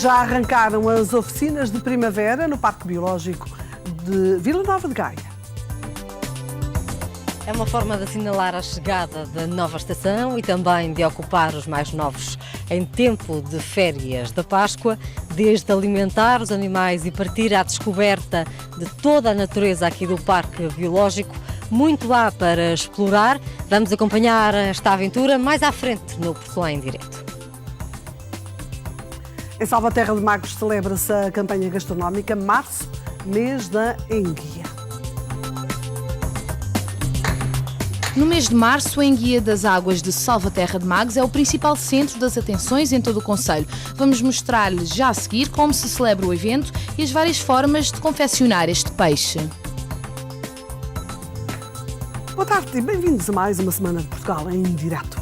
Já arrancaram as oficinas de primavera no Parque Biológico de Vila Nova de Gaia. É uma forma de assinalar a chegada da nova estação e também de ocupar os mais novos em tempo de férias da Páscoa, desde alimentar os animais e partir à descoberta de toda a natureza aqui do Parque Biológico. Muito há para explorar. Vamos acompanhar esta aventura mais à frente no Portugal em Direto. Em Salvaterra de Magos celebra-se a campanha gastronómica Março, mês da enguia. No mês de março, a Enguia das Águas de Salvaterra de Magos é o principal centro das atenções em todo o concelho. Vamos mostrar-lhe já a seguir como se celebra o evento e as várias formas de confeccionar este peixe. Boa tarde e bem-vindos a mais uma semana de Portugal em Direto.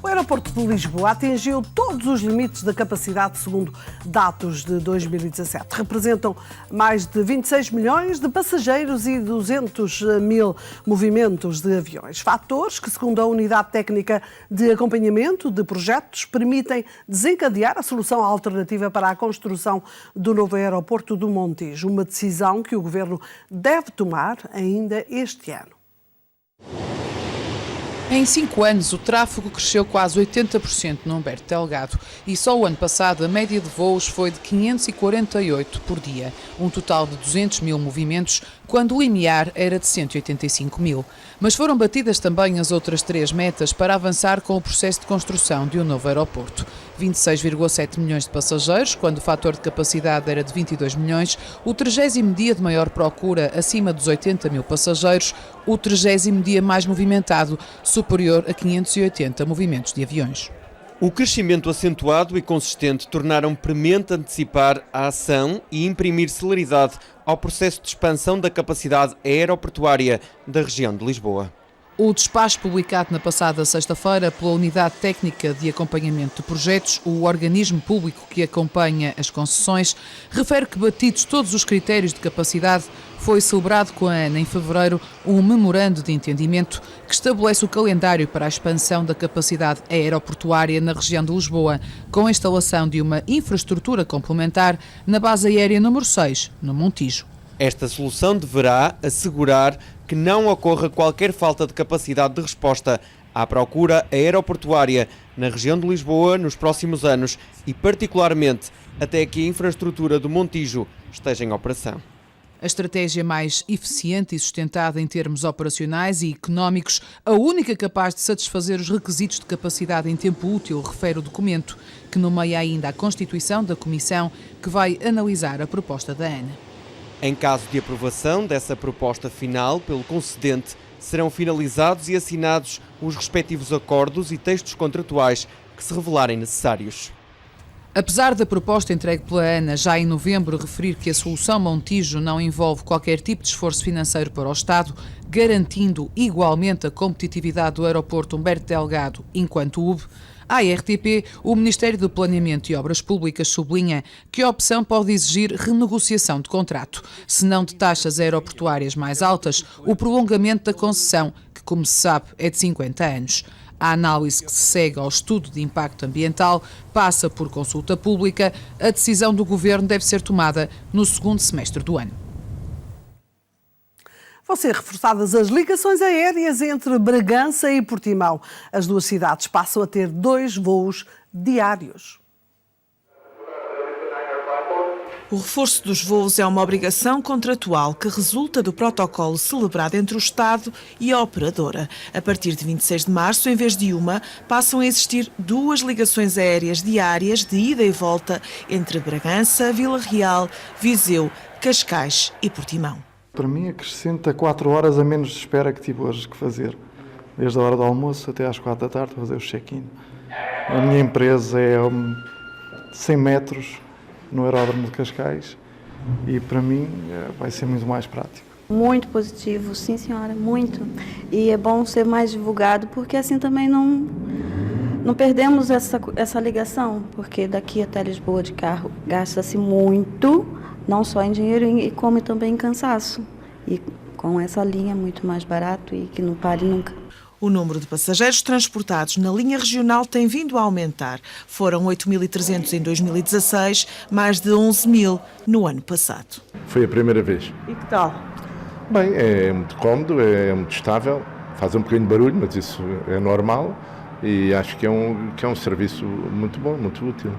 O aeroporto de Lisboa atingiu todos os limites da capacidade segundo dados de 2017. Representam mais de 26 milhões de passageiros e 200 mil movimentos de aviões. Fatores que, segundo a Unidade Técnica de Acompanhamento de Projetos, permitem desencadear a solução alternativa para a construção do novo aeroporto do Montijo. Uma decisão que o Governo deve tomar ainda este ano. Em 5 anos, o tráfego cresceu quase 80% no Humberto Delgado e só o ano passado a média de voos foi de 548 por dia, um total de 200 mil movimentos, quando o limiar era de 185 mil. Mas foram batidas também as outras 3 metas para avançar com o processo de construção de um novo aeroporto. 26,7 milhões de passageiros, quando o fator de capacidade era de 22 milhões, o 30º dia de maior procura acima dos 80 mil passageiros, o 30º dia mais movimentado, superior a 580 movimentos de aviões. O crescimento acentuado e consistente tornaram premente antecipar a ação e imprimir celeridade ao processo de expansão da capacidade aeroportuária da região de Lisboa. O despacho publicado na passada sexta-feira pela Unidade Técnica de Acompanhamento de Projetos, o organismo público que acompanha as concessões, refere que, batidos todos os critérios de capacidade, foi celebrado com a ANA em fevereiro um memorando de entendimento que estabelece o calendário para a expansão da capacidade aeroportuária na região de Lisboa, com a instalação de uma infraestrutura complementar na base aérea número 6, no Montijo. Esta solução deverá assegurar que não ocorra qualquer falta de capacidade de resposta à procura aeroportuária na região de Lisboa nos próximos anos e, particularmente, até que a infraestrutura do Montijo esteja em operação. A estratégia mais eficiente e sustentada em termos operacionais e económicos, a única capaz de satisfazer os requisitos de capacidade em tempo útil, refere o documento, que nomeia ainda a constituição da comissão que vai analisar a proposta da ANA. Em caso de aprovação dessa proposta final pelo concedente, serão finalizados e assinados os respectivos acordos e textos contratuais que se revelarem necessários. Apesar da proposta entregue pela ANA já em novembro referir que a solução Montijo não envolve qualquer tipo de esforço financeiro para o Estado, garantindo igualmente a competitividade do aeroporto Humberto Delgado enquanto hub, à RTP, o Ministério do Planeamento e Obras Públicas sublinha que a opção pode exigir renegociação de contrato, se não de taxas aeroportuárias mais altas, o prolongamento da concessão, que, como se sabe, é de 50 anos. A análise que se segue ao estudo de impacto ambiental passa por consulta pública. A decisão do Governo deve ser tomada no segundo semestre do ano. Vão ser reforçadas as ligações aéreas entre Bragança e Portimão. As duas cidades passam a ter 2 voos diários. O reforço dos voos é uma obrigação contratual que resulta do protocolo celebrado entre o Estado e a operadora. A partir de 26 de março, em vez de uma, passam a existir 2 ligações aéreas diárias de ida e volta entre Bragança, Vila Real, Viseu, Cascais e Portimão. Para mim acrescenta 4 horas a menos de espera que tive hoje que fazer. Desde a hora do almoço até às 4 da tarde fazer o check-in. A minha empresa é 100 metros no aeródromo de Cascais e para mim vai ser muito mais prático. Muito positivo, sim senhora, muito. E é bom ser mais divulgado porque assim também não Não perdemos essa ligação, porque daqui até Lisboa de carro gasta-se muito, não só em dinheiro, como também em cansaço. E com essa linha é muito mais barato e que não pare nunca. O número de passageiros transportados na linha regional tem vindo a aumentar. Foram 8.300 em 2016, mais de 11.000 no ano passado. Foi a primeira vez. E que tal? Bem, é muito cómodo, é muito estável, faz um bocadinho de barulho, mas isso é normal e acho que é um serviço muito bom, muito útil.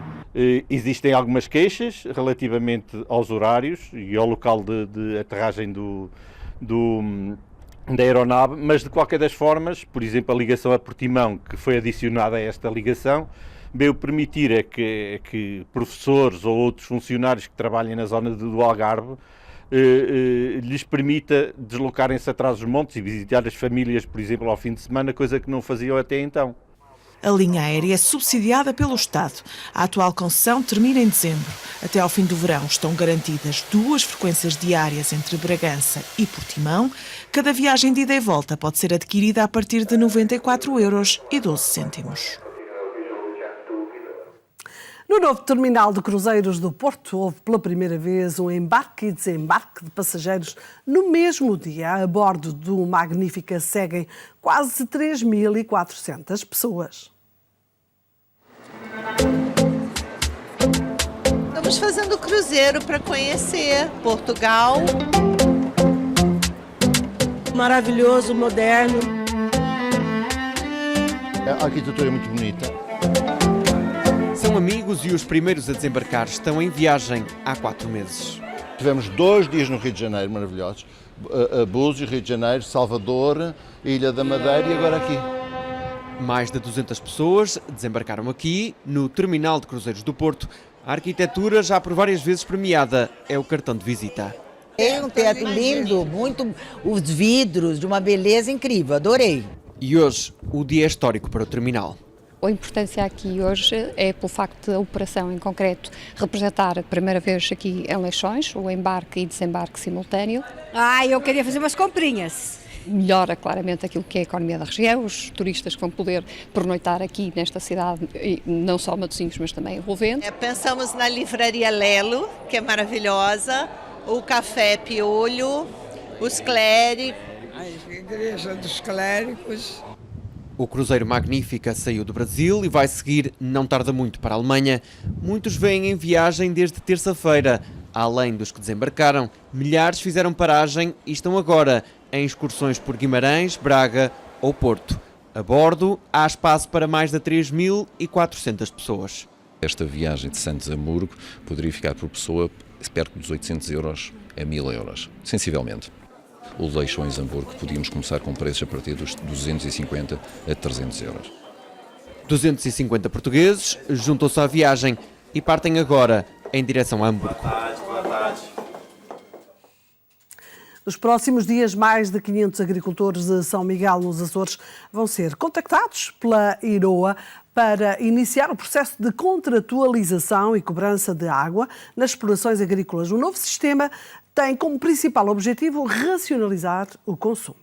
Existem algumas queixas relativamente aos horários e ao local de aterragem da aeronave, mas de qualquer das formas, por exemplo, a ligação a Portimão, que foi adicionada a esta ligação, veio permitir que professores ou outros funcionários que trabalhem na zona do Algarve lhes permita deslocarem-se atrás dos montes e visitar as famílias, por exemplo, ao fim de semana, coisa que não faziam até então. A linha aérea é subsidiada pelo Estado. A atual concessão termina em dezembro. Até ao fim do verão estão garantidas 2 frequências diárias entre Bragança e Portimão. Cada viagem de ida e volta pode ser adquirida a partir de 94,12 €. No novo terminal de cruzeiros do Porto, houve pela primeira vez um embarque e desembarque de passageiros no mesmo dia. A bordo do Magnífica seguem quase 3.400 pessoas. Estamos fazendo cruzeiro para conhecer Portugal. Maravilhoso, moderno. A arquitetura é muito bonita. São amigos e os primeiros a desembarcar estão em viagem há 4 meses. Tivemos 2 dias no Rio de Janeiro, maravilhosos. Búzios, Rio de Janeiro, Salvador, Ilha da Madeira e agora aqui. Mais de 200 pessoas desembarcaram aqui, no terminal de cruzeiros do Porto. A arquitetura, já por várias vezes premiada, é o cartão de visita. É um teatro lindo, muito, os vidros, de uma beleza incrível, adorei. E hoje, o dia é histórico para o terminal. A importância aqui hoje é pelo facto da operação em concreto representar a primeira vez aqui em Leixões, o embarque e desembarque simultâneo. Eu queria fazer umas comprinhas. Melhora claramente aquilo que é a economia da região, os turistas que vão poder pernoitar aqui nesta cidade, e não só Matosinhos, mas também envolvente. Pensamos na livraria Lelo, que é maravilhosa, o Café Piolho, os clérigos. A igreja dos clérigos. O cruzeiro Magnífica saiu do Brasil e vai seguir, não tarda muito, para a Alemanha. Muitos vêm em viagem desde terça-feira. Além dos que desembarcaram, milhares fizeram paragem e estão agora em excursões por Guimarães, Braga ou Porto. A bordo, há espaço para mais de 3.400 pessoas. Esta viagem de Santos a Hamburgo poderia ficar por pessoa perto dos 800 € a 1.000 €, sensivelmente. O Leixões-Hamburgo podíamos começar com preços a partir dos 250 a 300 €. 250 portugueses juntam-se à viagem e partem agora em direção a Hamburgo. Nos próximos dias, mais de 500 agricultores de São Miguel, nos Açores, vão ser contactados pela IROA para iniciar o processo de contratualização e cobrança de água nas explorações agrícolas. O novo sistema tem como principal objetivo racionalizar o consumo.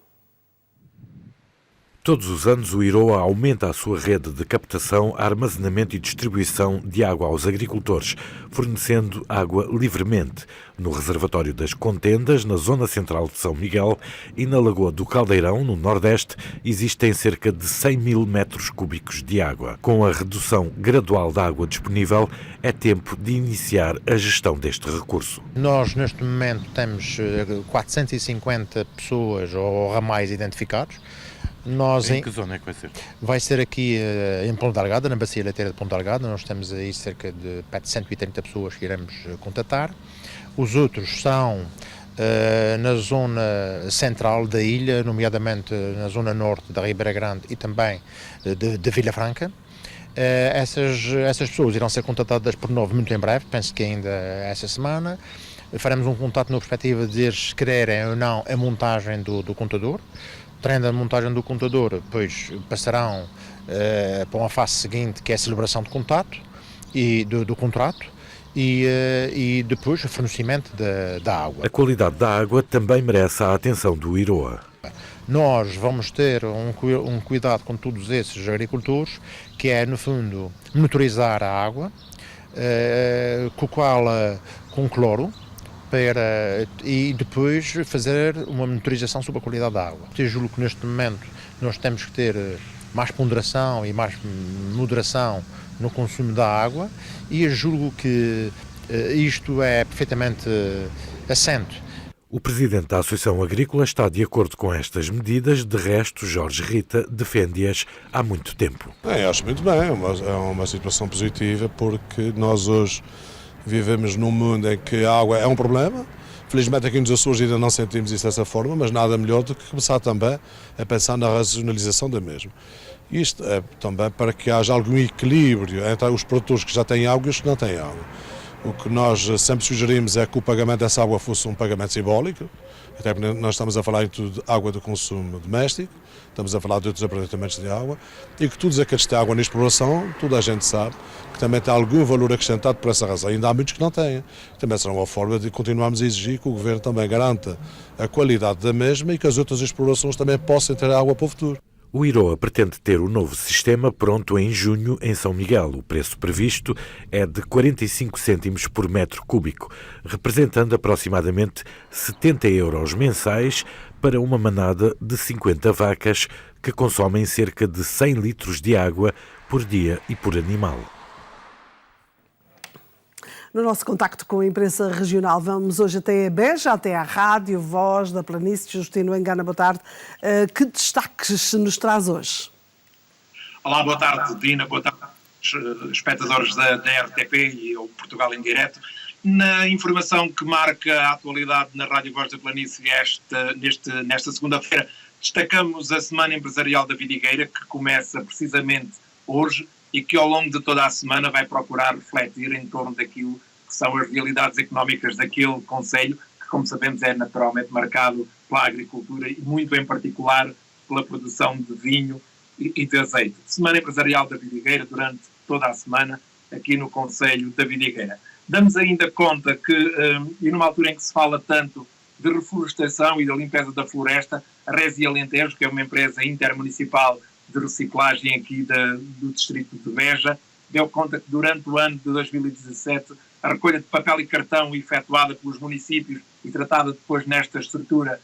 Todos os anos, o IROA aumenta a sua rede de captação, armazenamento e distribuição de água aos agricultores, fornecendo água livremente no reservatório das Contendas, na zona central de São Miguel, e na Lagoa do Caldeirão, no Nordeste, existem cerca de 100 mil metros cúbicos de água. Com a redução gradual da água disponível, é tempo de iniciar a gestão deste recurso. Nós, neste momento, temos 450 pessoas ou ramais identificados. Em que zona é que vai ser? Vai ser aqui em Ponta Delgada, na Bacia Leiteira de Ponta Delgada. Nós temos aí cerca de 130 pessoas que iremos contatar. Os outros são na zona central da ilha, nomeadamente na zona norte da Ribeira Grande e também de Vila Franca. Essas pessoas irão ser contatadas por nós muito em breve, penso que ainda essa semana. Faremos um contato na perspectiva de eles quererem ou não a montagem do contador. Tendo a montagem do contador, depois passarão para uma fase seguinte, que é a celebração de contato e do contrato, e depois o fornecimento da água. A qualidade da água também merece a atenção do IROA. Nós vamos ter um cuidado com todos esses agricultores, que é, no fundo, monitorizar a água, com cloro, e depois fazer uma monitorização sobre a qualidade da água. Eu julgo que neste momento nós temos que ter mais ponderação e mais moderação no consumo da água, e eu julgo que isto é perfeitamente assente. O presidente da Associação Agrícola está de acordo com estas medidas, de resto, Jorge Rita defende-as há muito tempo. Acho muito bem, é uma situação positiva, porque nós hoje vivemos num mundo em que a água é um problema. Felizmente aqui nos Açores ainda não sentimos isso dessa forma, mas nada melhor do que começar também a pensar na racionalização da mesma. Isto é também para que haja algum equilíbrio entre os produtores que já têm água e os que não têm água. O que nós sempre sugerimos é que o pagamento dessa água fosse um pagamento simbólico, até porque nós estamos a falar de água de consumo doméstico, estamos a falar de outros aproveitamentos de água, e que todos aqueles que têm água na exploração, toda a gente sabe que também tem algum valor acrescentado por essa razão. Ainda há muitos que não têm. Também será uma forma de continuarmos a exigir que o Governo também garanta a qualidade da mesma e que as outras explorações também possam ter água para o futuro. O IROA pretende ter o novo sistema pronto em junho em São Miguel. O preço previsto é de 45 cêntimos por metro cúbico, representando aproximadamente 70 € mensais para uma manada de 50 vacas que consomem cerca de 100 litros de água por dia e por animal. No nosso contacto com a imprensa regional, vamos hoje até a Beja, até à Rádio Voz da Planície. Justino Engana, boa tarde. Que destaques nos traz hoje? Olá, boa tarde, Dina, boa tarde, espectadores da RTP e o Portugal em Direto. Na informação que marca a atualidade na Rádio Voz da Planície nesta segunda-feira, destacamos a Semana Empresarial da Vidigueira, que começa precisamente hoje e que ao longo de toda a semana vai procurar refletir em torno daquilo que são as realidades económicas daquele concelho, que, como sabemos, é naturalmente marcado pela agricultura e muito em particular pela produção de vinho e de azeite. Semana Empresarial da Vidigueira durante toda a semana aqui no concelho da Vidigueira. Damos ainda conta que, e numa altura em que se fala tanto de reflorestação e da limpeza da floresta, a Resi Alentejo, que é uma empresa intermunicipal de reciclagem aqui do distrito de Beja, deu conta que durante o ano de 2017 a recolha de papel e cartão efetuada pelos municípios e tratada depois nesta estrutura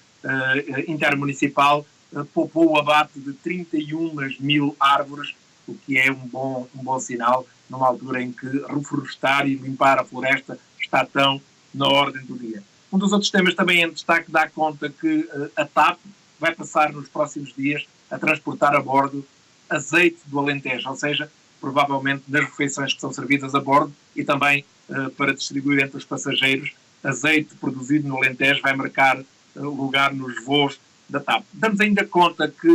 intermunicipal poupou o abate de 31.000 árvores, o que é um bom sinal numa altura em que reflorestar e limpar a floresta está tão na ordem do dia. Um dos outros temas também em destaque dá conta que a TAP vai passar nos próximos dias a transportar a bordo azeite do Alentejo, ou seja, provavelmente das refeições que são servidas a bordo e também para distribuir entre os passageiros, azeite produzido no Alentejo vai marcar lugar nos voos da TAP. Damos ainda conta que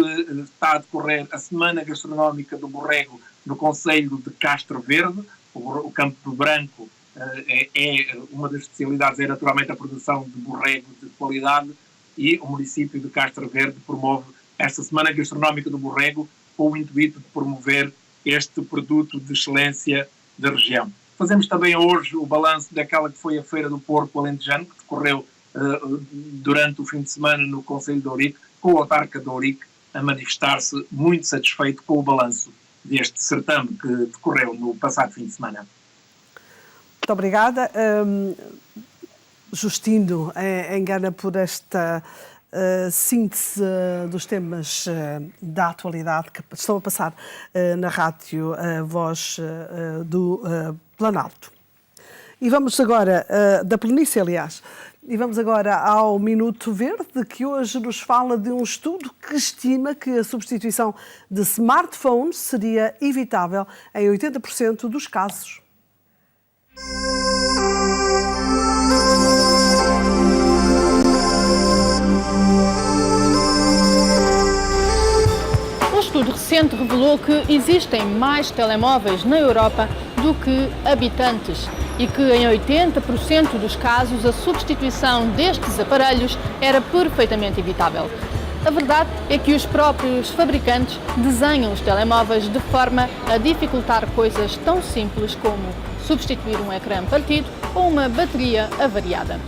está a decorrer a Semana Gastronómica do Borrego no concelho de Castro Verde. O Campo Branco é uma das especialidades, é naturalmente a produção de borrego de qualidade, e o município de Castro Verde promove esta Semana Gastronómica do Borrego com o intuito de promover este produto de excelência da região. Fazemos também hoje o balanço daquela que foi a Feira do Porco Alentejano, que decorreu durante o fim de semana no concelho de Ourique, com o autarca de Ourique a manifestar-se muito satisfeito com o balanço deste certame que decorreu no passado fim de semana. Muito obrigada. Justino Engana por esta síntese dos temas da atualidade que estão a passar na Rádio Voz do Planalto. E vamos agora, da Planície, aliás, e vamos agora ao Minuto Verde, que hoje nos fala de um estudo que estima que a substituição de smartphones seria evitável em 80% dos casos. Um estudo recente revelou que existem mais telemóveis na Europa do que habitantes e que em 80% dos casos a substituição destes aparelhos era perfeitamente evitável. A verdade é que os próprios fabricantes desenham os telemóveis de forma a dificultar coisas tão simples como substituir um ecrã partido ou uma bateria avariada.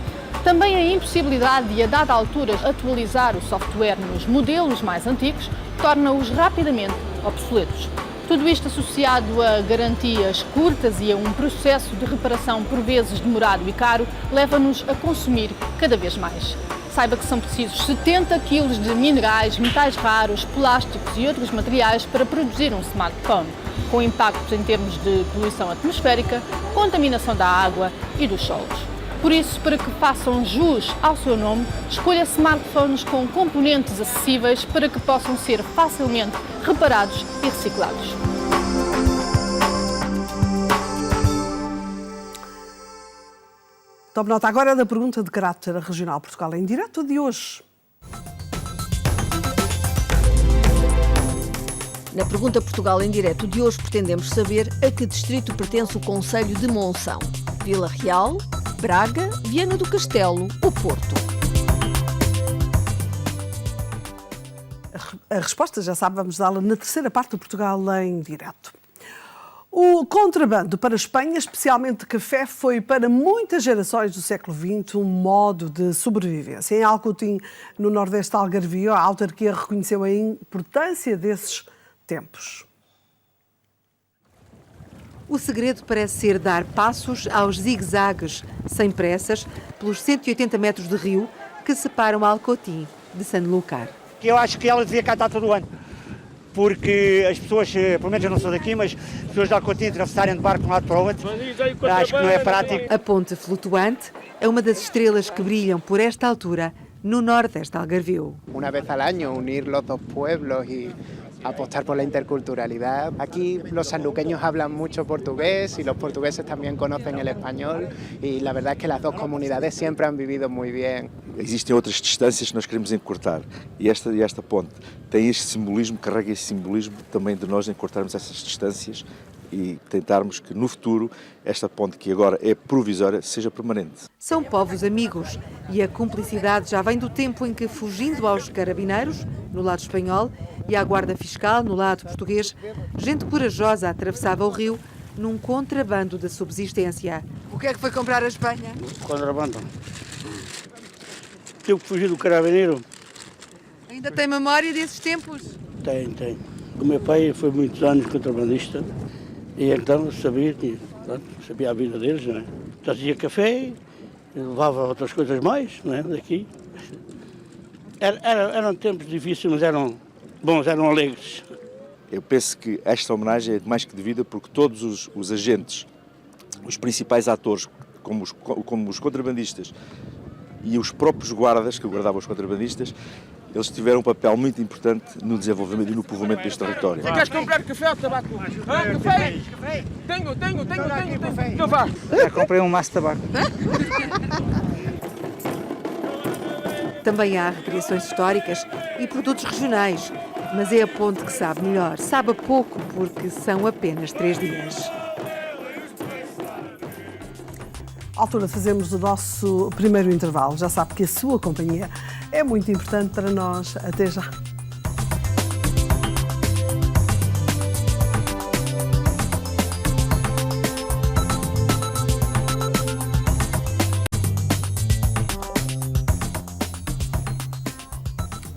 Também a impossibilidade de, a dada altura, atualizar o software nos modelos mais antigos torna-os rapidamente obsoletos. Tudo isto associado a garantias curtas e a um processo de reparação por vezes demorado e caro, leva-nos a consumir cada vez mais. Saiba que são precisos 70 kg de minerais, metais raros, plásticos e outros materiais para produzir um smartphone, com impactos em termos de poluição atmosférica, contaminação da água e dos solos. Por isso, para que façam jus ao seu nome, escolha smartphones com componentes acessíveis para que possam ser facilmente reparados e reciclados. Tome nota agora da pergunta de caráter regional. Portugal em direto de hoje. Na pergunta Portugal em direto de hoje pretendemos saber a que distrito pertence o concelho de Monção. Vila Real, Braga, Viana do Castelo ou Porto? A resposta, já sabe, vamos dá-la na terceira parte do Portugal em direto. O contrabando para a Espanha, especialmente de café, foi para muitas gerações do século XX um modo de sobrevivência. Em Alcotim, no nordeste algarvio, a autarquia reconheceu a importância desses tempos. O segredo parece ser dar passos aos zigue-zagues, sem pressas, pelos 180 metros de rio que separam Alcotim de Sanlúcar. Eu acho que ela devia cá estar todo o ano, porque as pessoas, pelo menos eu não sou daqui, mas as pessoas de Alcotim atravessarem de barco de um lado para o outro, acho que não é prático. A ponte flutuante é uma das estrelas que brilham por esta altura no nordeste algarvio. Uma vez al año unir los dos pueblos y apostar por la interculturalidad. Aquí los sanluqueños hablan mucho portugués y los portugueses también conocen el español y la verdad es que las dos comunidades siempre han vivido muy bien. Existem outras distâncias que nós queremos encurtar e esta ponte tem este simbolismo, carrega esse simbolismo também de nós encurtarmos essas distâncias e tentarmos que no futuro esta ponte, que agora é provisória, seja permanente. São povos amigos e a cumplicidade já vem do tempo em que, fugindo aos carabineiros, no lado espanhol, e à guarda fiscal, no lado português, gente corajosa atravessava o rio num contrabando de subsistência. O que é que foi comprar a Espanha? Contrabando. Tive que fugir do carabineiro. Ainda tem memória desses tempos? Tem. O meu pai foi muitos anos contrabandista e então sabia a vida deles, não é? Trazia café, levava outras coisas mais, não é? Daqui. Eram tempos difíceis, mas eram bons, eram alegres. Eu penso que esta homenagem é mais que devida porque todos os agentes, os principais atores, como os contrabandistas e os próprios guardas que guardavam os contrabandistas, eles tiveram um papel muito importante no desenvolvimento e no povoamento deste território. Você quer comprar café ou tabaco? Café? Tenho. Então vá. Já comprei um maço de tabaco. Também há recriações históricas e produtos regionais, mas é a ponte que sabe melhor. Sabe a pouco porque são apenas 3 dias. À altura de fazermos o nosso primeiro intervalo. Já sabe que a sua companhia é muito importante para nós. Até já.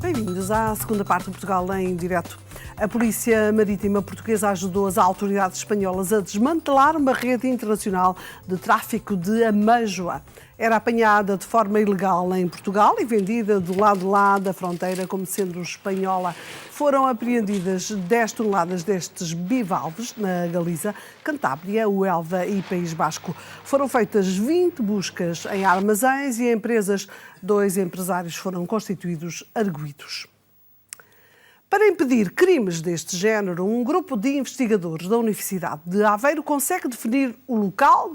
Bem-vindos à segunda parte do Portugal em direto. A Polícia Marítima Portuguesa ajudou as autoridades espanholas a desmantelar uma rede internacional de tráfico de amêijoa. Era apanhada de forma ilegal em Portugal e vendida do lado de lá da fronteira como sendo espanhola. Foram apreendidas 10 toneladas destes bivalves na Galiza, Cantábria, Huelva e País Basco. Foram feitas 20 buscas em armazéns e empresas. 2 empresários foram constituídos arguidos. Para impedir crimes deste género, um grupo de investigadores da Universidade de Aveiro consegue definir o local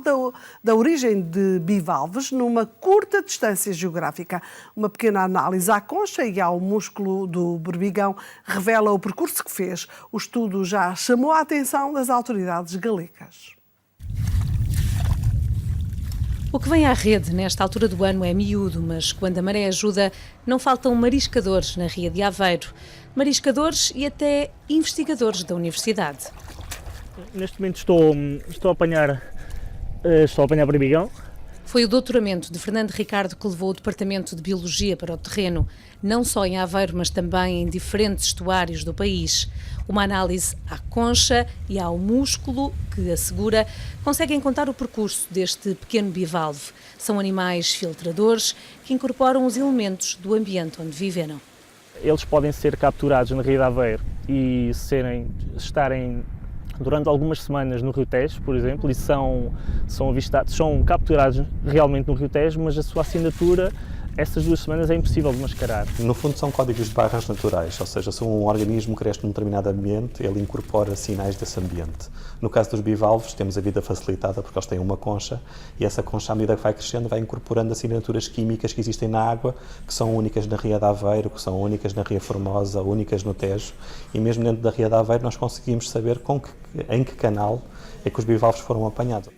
da origem de bivalves numa curta distância geográfica. Uma pequena análise à concha e ao músculo do berbigão revela o percurso que fez. O estudo já chamou a atenção das autoridades galegas. O que vem à rede nesta altura do ano é miúdo, mas quando a maré ajuda, não faltam mariscadores na Ria de Aveiro. Mariscadores e até investigadores da universidade. Neste momento estou a apanhar berbigão Foi o doutoramento de Fernando Ricardo que levou o Departamento de Biologia para o terreno, não só em Aveiro, mas também em diferentes estuários do país. Uma análise à concha e ao músculo que assegura conseguem contar o percurso deste pequeno bivalve. São animais filtradores que incorporam os elementos do ambiente onde viveram. Eles podem ser capturados na Ria de Aveiro e estarem durante algumas semanas no Rio Tejo, por exemplo, e são avistados, são capturados realmente no Rio Tejo, mas a sua assinatura, essas 2 semanas, é impossível de mascarar. No fundo são códigos de barras naturais, ou seja, se um organismo cresce num determinado ambiente, ele incorpora sinais desse ambiente. No caso dos bivalves, temos a vida facilitada porque eles têm uma concha e essa concha, à medida que vai crescendo, vai incorporando assinaturas químicas que existem na água, que são únicas na Ria de Aveiro, que são únicas na Ria Formosa, únicas no Tejo, e mesmo dentro da Ria de Aveiro nós conseguimos saber em que canal é que os bivalves foram apanhados.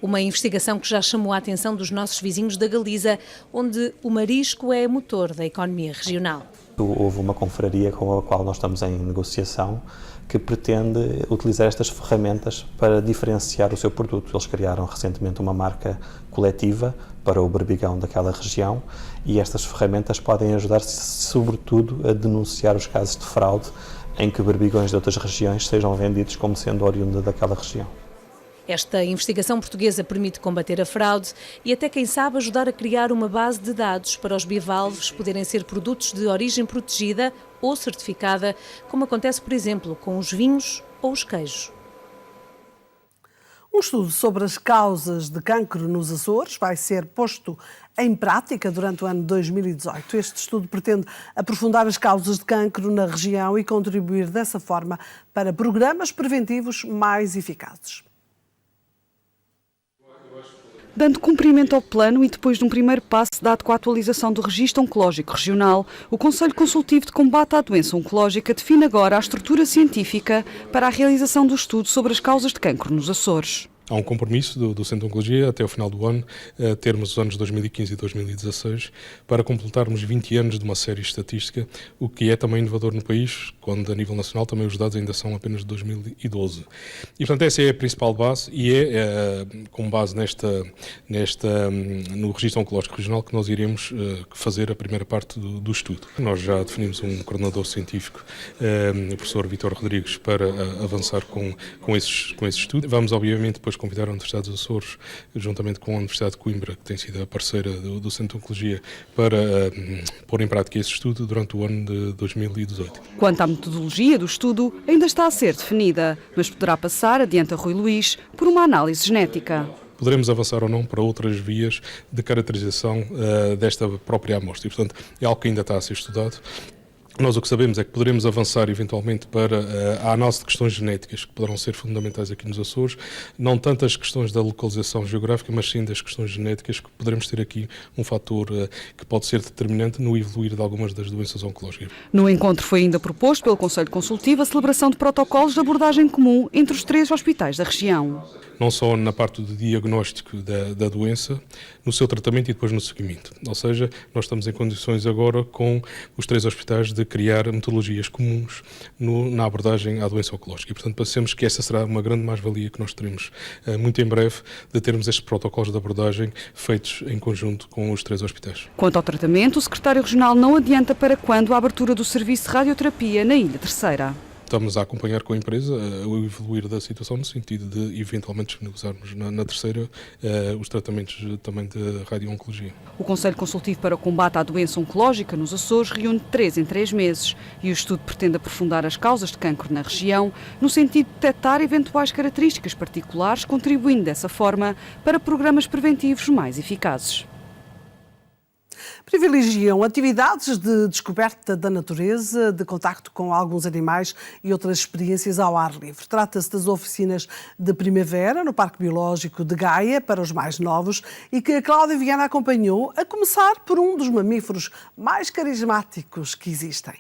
Uma investigação que já chamou a atenção dos nossos vizinhos da Galiza, onde o marisco é motor da economia regional. Houve uma confraria com a qual nós estamos em negociação que pretende utilizar estas ferramentas para diferenciar o seu produto. Eles criaram recentemente uma marca coletiva para o berbigão daquela região e estas ferramentas podem ajudar, sobretudo, a denunciar os casos de fraude em que berbigões de outras regiões sejam vendidos como sendo oriundos daquela região. Esta investigação portuguesa permite combater a fraude e até, quem sabe, ajudar a criar uma base de dados para os bivalves poderem ser produtos de origem protegida ou certificada, como acontece, por exemplo, com os vinhos ou os queijos. Um estudo sobre as causas de cancro nos Açores vai ser posto em prática durante o ano de 2018. Este estudo pretende aprofundar as causas de cancro na região e contribuir dessa forma para programas preventivos mais eficazes. Dando cumprimento ao plano e depois de um primeiro passo dado com a atualização do Registro Oncológico Regional, o Conselho Consultivo de Combate à Doença Oncológica define agora a estrutura científica para a realização do estudo sobre as causas de cancro nos Açores. Há um compromisso do Centro de Oncologia até ao final do ano, termos os anos 2015 e 2016, para completarmos 20 anos de uma série estatística, o que é também inovador no país, quando a nível nacional também os dados ainda são apenas de 2012. E portanto essa é a principal base e é com base no Registro Oncológico Regional que nós iremos fazer a primeira parte do estudo. Nós já definimos um coordenador científico, o professor Vítor Rodrigues, para avançar com esse estudo. Vamos obviamente depois convidar a Universidade dos Açores, juntamente com a Universidade de Coimbra, que tem sido a parceira do Centro de Oncologia, para pôr em prática esse estudo durante o ano de 2018. Quanto à metodologia do estudo, ainda está a ser definida, mas poderá passar, adianta Rui Luís, por uma análise genética. Poderemos avançar ou não para outras vias de caracterização desta própria amostra. E, portanto, é algo que ainda está a ser estudado. Nós o que sabemos é que poderemos avançar eventualmente para a análise de questões genéticas que poderão ser fundamentais aqui nos Açores, não tanto as questões da localização geográfica, mas sim das questões genéticas, que poderemos ter aqui um fator que pode ser determinante no evoluir de algumas das doenças oncológicas. No encontro foi ainda proposto pelo Conselho Consultivo a celebração de protocolos de abordagem comum entre os 3 hospitais da região. Não só na parte do diagnóstico da doença, no seu tratamento e depois no seguimento. Ou seja, nós estamos em condições agora com os 3 hospitais de criar metodologias comuns na abordagem à doença oncológica. E, portanto, pensamos que essa será uma grande mais-valia que nós teremos muito em breve, de termos estes protocolos de abordagem feitos em conjunto com os 3 hospitais. Quanto ao tratamento, o secretário regional não adianta para quando a abertura do serviço de radioterapia na Ilha Terceira. Estamos a acompanhar com a empresa o evoluir da situação no sentido de eventualmente disponibilizarmos na Terceira os tratamentos também de radio-oncologia. O Conselho Consultivo para o Combate à Doença Oncológica nos Açores reúne 3 em 3 meses e o estudo pretende aprofundar as causas de cancro na região no sentido de detectar eventuais características particulares, contribuindo dessa forma para programas preventivos mais eficazes. Privilegiam atividades de descoberta da natureza, de contacto com alguns animais e outras experiências ao ar livre. Trata-se das oficinas de primavera no Parque Biológico de Gaia para os mais novos e que a Cláudia Viana acompanhou, a começar por um dos mamíferos mais carismáticos que existem.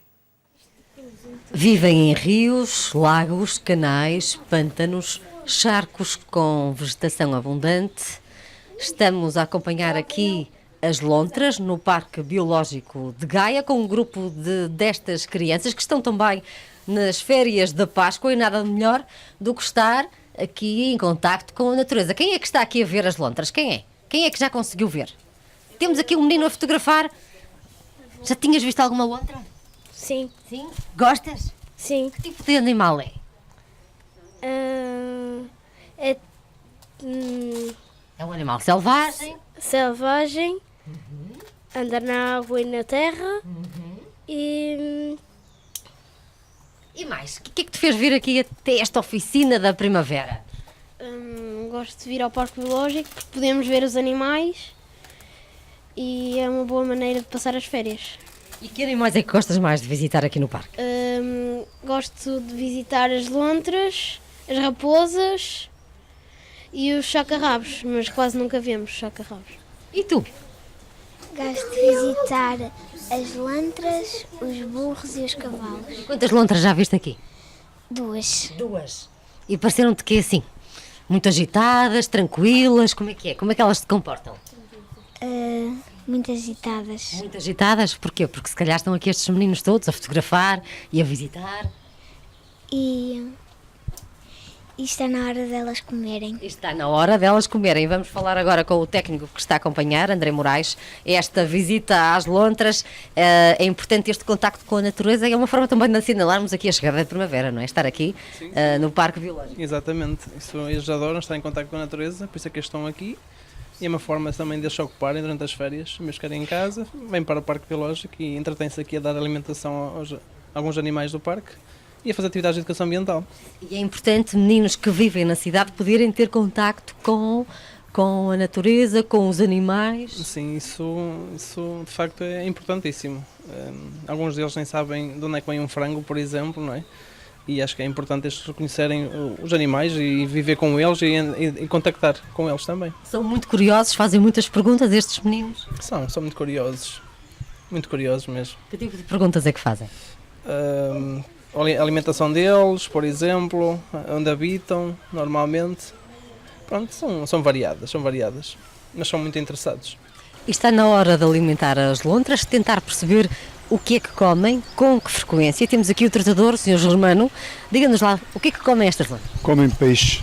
Vivem em rios, lagos, canais, pântanos, charcos com vegetação abundante. Estamos a acompanhar aqui as lontras no Parque Biológico de Gaia, com um grupo destas crianças que estão também nas férias da Páscoa e nada melhor do que estar aqui em contacto com a natureza. Quem é que está aqui a ver as lontras? Quem Quem é que já conseguiu ver? Temos aqui um menino a fotografar. Já tinhas visto alguma lontra? Sim. Sim? Gostas? Sim. Que tipo de animal é? É um animal selvagem. Selvagem, anda na água e na terra e mais? O que é que te fez vir aqui até esta oficina da primavera? gosto de vir ao Parque Biológico porque podemos ver os animais e é uma boa maneira de passar as férias. E que animais é que gostas mais de visitar aqui no parque? Gosto de visitar as lontras, as raposas e os chacarrabos, mas quase nunca vemos chacarrabos. E tu? Gosto de visitar as lontras, os burros e os cavalos. Quantas lontras já viste aqui? 2. E pareceram-te que assim? Muito agitadas, tranquilas, como é que é? Como é que elas se comportam? Muito agitadas. Muito agitadas? Porquê? Porque se calhar estão aqui estes meninos todos a fotografar e a visitar. E está na hora delas comerem. Está na hora delas comerem. Vamos falar agora com o técnico que está a acompanhar, André Moraes. Esta visita às lontras, é importante este contacto com a natureza, é uma forma também de assinalarmos aqui a chegada da primavera, não é? Estar aqui no Parque Biológico. Exatamente. Eles adoram estar em contacto com a natureza, por isso é que eles estão aqui. E é uma forma também de eles se ocuparem durante as férias, mesmo que em casa, vêm para o Parque Biológico e entretêm-se aqui a dar alimentação a alguns animais do parque e a fazer atividades de educação ambiental. E é importante meninos que vivem na cidade poderem ter contacto com a natureza, com os animais. Sim, isso de facto é importantíssimo. Alguns deles nem sabem de onde é que vem um frango, por exemplo, não é? E acho que é importante eles reconhecerem os animais e viver com eles e contactar com eles também. São muito curiosos, fazem muitas perguntas estes meninos? São muito curiosos mesmo. Que tipo de perguntas é que fazem? A alimentação deles, por exemplo, onde habitam normalmente. Pronto, são variadas, mas são muito interessados. E está na hora de alimentar as lontras, de tentar perceber o que é que comem, com que frequência. Temos aqui o tratador, o Sr. Germano. Diga-nos lá, o que é que comem estas lontras? Comem peixe,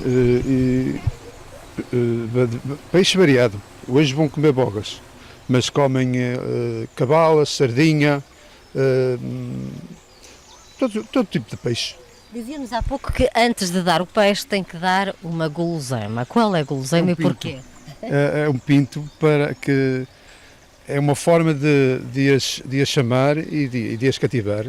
peixe variado. Hoje vão comer bogas, mas comem cabalas, sardinha, todo tipo de peixe. Dizia-nos há pouco que antes de dar o peixe tem que dar uma guloseima. Qual é a guloseima e porquê? É um pinto para que... É uma forma de as chamar e de as cativar.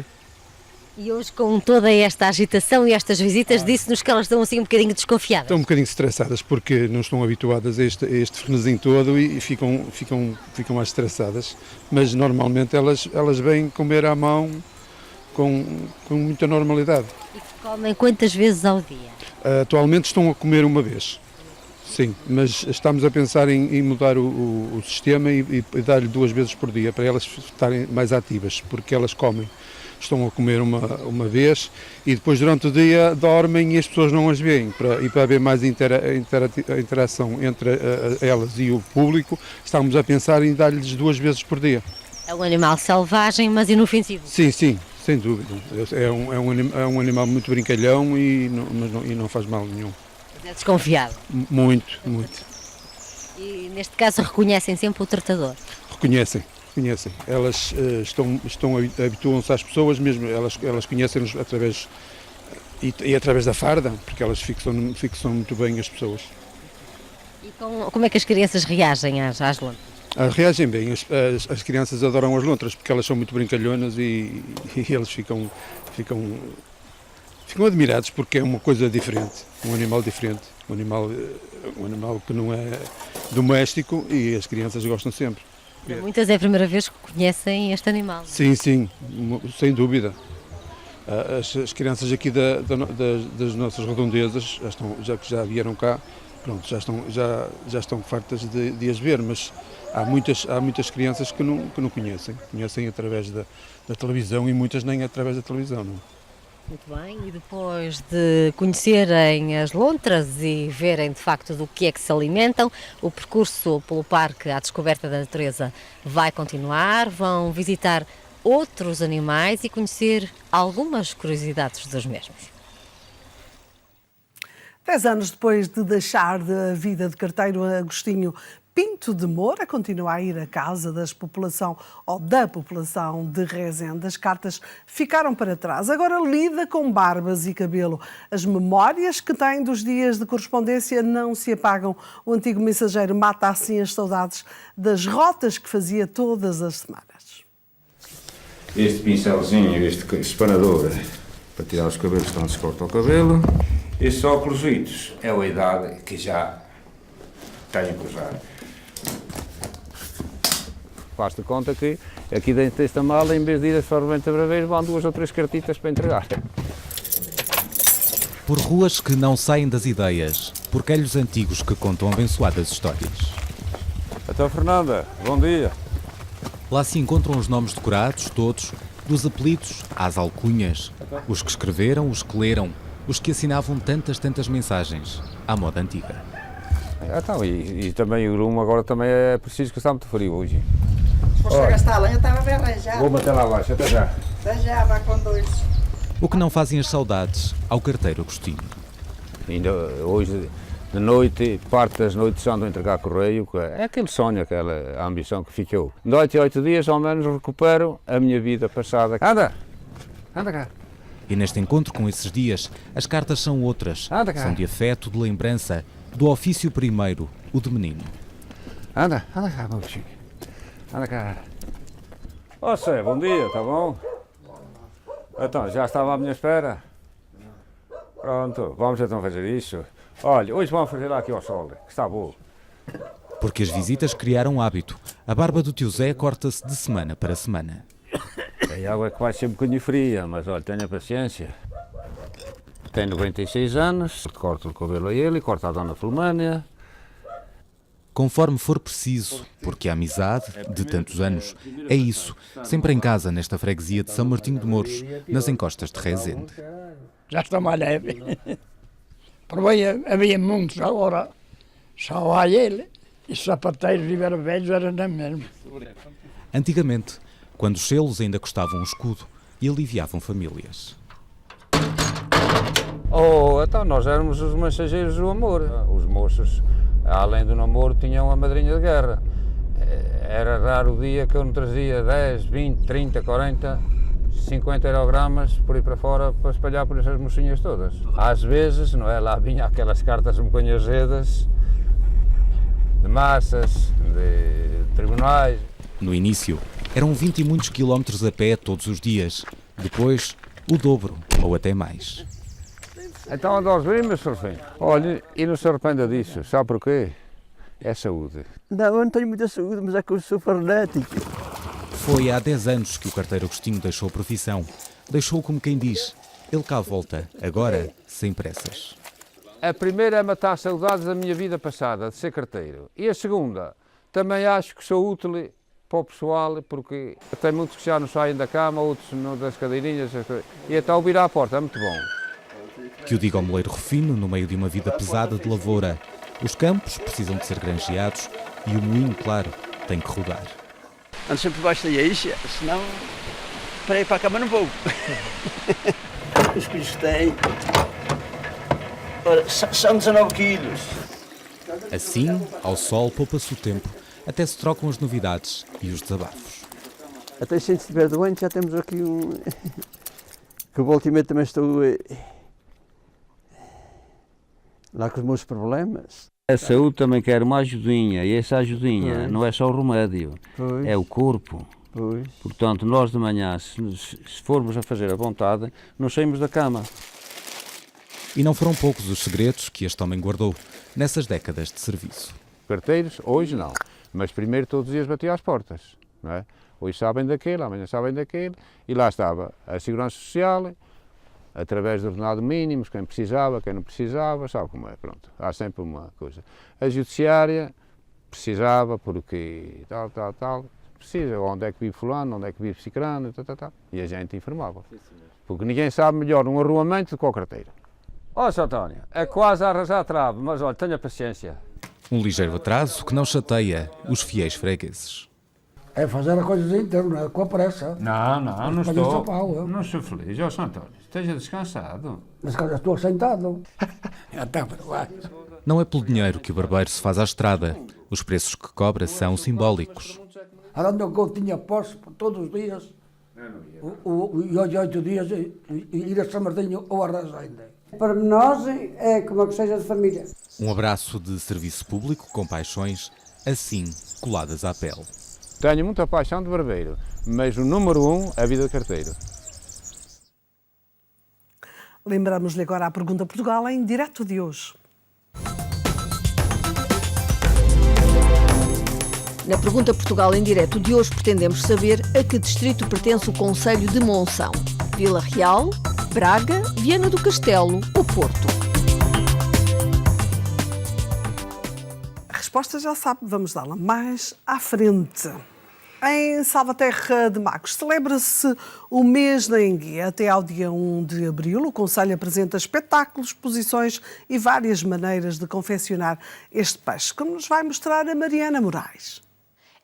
E hoje, com toda esta agitação e estas visitas, disse-nos que elas estão assim um bocadinho desconfiadas. Estão um bocadinho estressadas porque não estão habituadas a este frenesim todo e ficam mais estressadas. Mas normalmente elas vêm comer à mão com muita normalidade. E comem quantas vezes ao dia? Atualmente estão a comer uma vez. Sim, mas estamos a pensar em mudar o sistema e dar-lhe 2 vezes por dia, para elas estarem mais ativas, porque elas comem, estão a comer uma vez e depois durante o dia dormem e as pessoas não as veem. E para haver mais interação entre elas e o público, estamos a pensar em dar-lhes 2 vezes por dia. É um animal selvagem, mas inofensivo. Sim, sem dúvida. É um animal muito brincalhão e não faz mal nenhum. É desconfiado? Muito. E neste caso reconhecem sempre o tratador? Reconhecem. Elas habituam-se às pessoas mesmo, elas conhecem-nos através da farda, porque elas fixam muito bem as pessoas. E como é que as crianças reagem às lontras? Reagem bem, as crianças adoram as lontras porque elas são muito brincalhonas e eles ficam admirados porque é uma coisa diferente, um animal diferente, um animal que não é doméstico e as crianças gostam sempre. Para muitas é a primeira vez que conhecem este animal. Sim, sem dúvida. As crianças aqui das nossas redondezas, já vieram cá, pronto, já estão fartas de as ver, mas há muitas crianças que não conhecem através da televisão e muitas nem através da televisão. Não? Muito bem, e depois de conhecerem as lontras e verem de facto do que é que se alimentam, o percurso pelo Parque à Descoberta da Natureza vai continuar, vão visitar outros animais e conhecer algumas curiosidades dos mesmos. 10 anos depois de deixar a vida de carteiro, Agostinho Pinto de Moura continua a ir à casa da população de Rezende. As cartas ficaram para trás. Agora lida com barbas e cabelo. As memórias que tem dos dias de correspondência não se apagam. O antigo mensageiro mata assim as saudades das rotas que fazia todas as semanas. Este pincelzinho, este espanador, para tirar os cabelos quando se corta o cabelo. Estes óculos, é a idade que já tenho que usar. Faz-te conta que aqui dentro desta mala, em vez de ir a Sorvente a Braveiro, vão 2 ou 3 cartitas para entregar. Por ruas que não saem das ideias, por calhos antigos que contam abençoadas histórias. Então, Fernanda, bom dia. Lá se encontram os nomes decorados, todos, dos apelidos às alcunhas, os que escreveram, os que leram, os que assinavam tantas mensagens, à moda antiga. Então, e também o grumo agora também é preciso que está muito frio hoje. Se fosse gastar a lenha, estava bem arranjado. Vou bater lá abaixo, até já. Até já, vá com 2. O que não fazem as saudades ao carteiro Agostinho. Ainda hoje, de noite, parte das noites ando a entregar correio, é aquele sonho, aquela ambição que ficou. De 8 em 8 dias, ao menos, recupero a minha vida passada. Anda cá. E neste encontro com esses dias, as cartas são outras. São de afeto, de lembrança, do ofício primeiro, o de menino. Anda cá, meu bichinho. Anda cá. Ó, Sé, bom dia, tá bom? Então, já estava à minha espera? Pronto, vamos então fazer isso. Olha, hoje vamos fazer lá aqui ao sol, que está bom. Porque as visitas criaram hábito. A barba do tio Zé corta-se de semana para semana. A água é que vai ser um bocadinho fria, mas olha, tenha paciência. Tem 96 anos, corto o cabelo a ele, corta a dona Filomânia. Conforme for preciso, porque a amizade, de tantos anos, é isso, sempre em casa, nesta freguesia de São Martinho de Mouros, nas encostas de Rezende. Já está mais leve. Por aí havia muitos, agora só há ele. E sapateiros e velhos eram na mesma. Antigamente, quando os selos ainda custavam um escudo e aliviavam famílias. Então nós éramos os mensageiros do amor. Os moços, além do namoro, tinham a madrinha de guerra. Era raro o dia que eu não trazia 10, 20, 30, 40, 50 aerogramas por aí para fora para espalhar por essas mocinhas todas. Às vezes, não é? Lá vinha aquelas cartas um bocadinho azedas, de massas, de tribunais. No início, eram 20 e muitos quilómetros a pé todos os dias. Depois, o dobro ou até mais. Então anda aos rimas, Sr. Filho. Olha, e não se arrependa disso, sabe porquê? É saúde. Não, eu não tenho muita saúde, mas é que eu sou fanático. Foi há 10 anos que o carteiro Agostinho deixou a profissão. Deixou como quem diz, ele cá volta, agora sem pressas. A primeira é matar saudades da minha vida passada, de ser carteiro. E a segunda, também acho que sou útil para o pessoal, porque tem muitos que já não saem da cama, outros das cadeirinhas, e então ouvir à porta é muito bom. Que o diga ao moleiro refino, no meio de uma vida pesada de lavoura. Os campos precisam de ser granjeados e o moinho, claro, tem que rodar. Ando sempre debaixo da eixa, senão para ir para a cama não vou. Os filhos têm. Ora, são 19 quilos. Assim, ao sol, poupa-se o tempo, até se trocam as novidades e os desabafos. Até se estiver doente, já temos aqui um. Que ultimamente também estou lá com os meus problemas. A saúde também quer uma ajudinha, e essa ajudinha não é só o remédio, é o corpo. Pois. Portanto, nós de manhã, se formos a fazer a vontade, não saímos da cama. E não foram poucos os segredos que este homem guardou nessas décadas de serviço. Carteiros, hoje não, mas primeiro todos os dias batia às portas. Não é? Hoje sabem daquele, amanhã sabem daquele, e lá estava a Segurança Social, através do ordenado mínimo, quem precisava, quem não precisava, sabe como é, pronto, há sempre uma coisa. A Judiciária precisava porque tal, precisa, onde é que vive fulano, onde é que vive cicrano, tal, e a gente informava. Porque ninguém sabe melhor um arruamento do que o carteiro. Ó, Sr. António, é quase a arrasar a trave, mas olha, tenha paciência. Um ligeiro atraso que não chateia os fiéis fregueses. É fazer a coisa inteira, não é com a pressa. Não estou. Não sou feliz, ó, Sr. António, esteja descansado. Mas eu estou sentado. Até para baixo. Não é pelo dinheiro que o barbeiro se faz à estrada. Os preços que cobra são simbólicos. Andando que eu tinha posse todos os dias, e hoje 8 dias, e ir a São Martinho ou a Resende. Para nós é como que seja de família. Um abraço de serviço público com paixões assim coladas à pele. Tenho muita paixão de barbeiro, mas o número 1 é a vida de carteiro. Lembramos-lhe agora a Pergunta Portugal em direto de hoje. Na Pergunta Portugal em direto de hoje pretendemos saber a que distrito pertence o concelho de Monção. Vila Real, Braga, Viana do Castelo ou Porto? A resposta já sabe, vamos dá-la mais à frente. Em Salvaterra de Magos celebra-se o mês da enguia. Até ao dia 1 de abril, o Conselho apresenta espetáculos, exposições e várias maneiras de confeccionar este peixe, como nos vai mostrar a Mariana Moraes.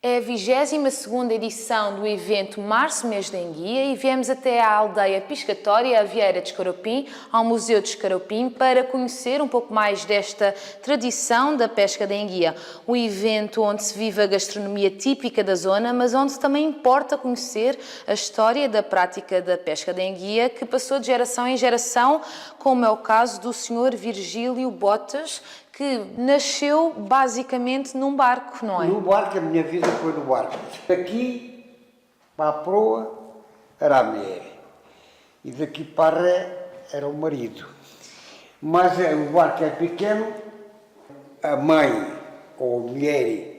É a 22ª edição do evento Março Mês da Enguia e viemos até à aldeia piscatória, a Vieira de Escaropim, ao Museu de Escaropim, para conhecer um pouco mais desta tradição da pesca da enguia. Um evento onde se vive a gastronomia típica da zona, mas onde também importa conhecer a história da prática da pesca da enguia, que passou de geração em geração, como é o caso do Sr. Virgílio Botas, que nasceu basicamente num barco, não é? No barco, a minha vida foi no barco. Daqui para a proa era a mulher e daqui para a ré era o marido. Mas o barco é pequeno, a mãe ou a mulher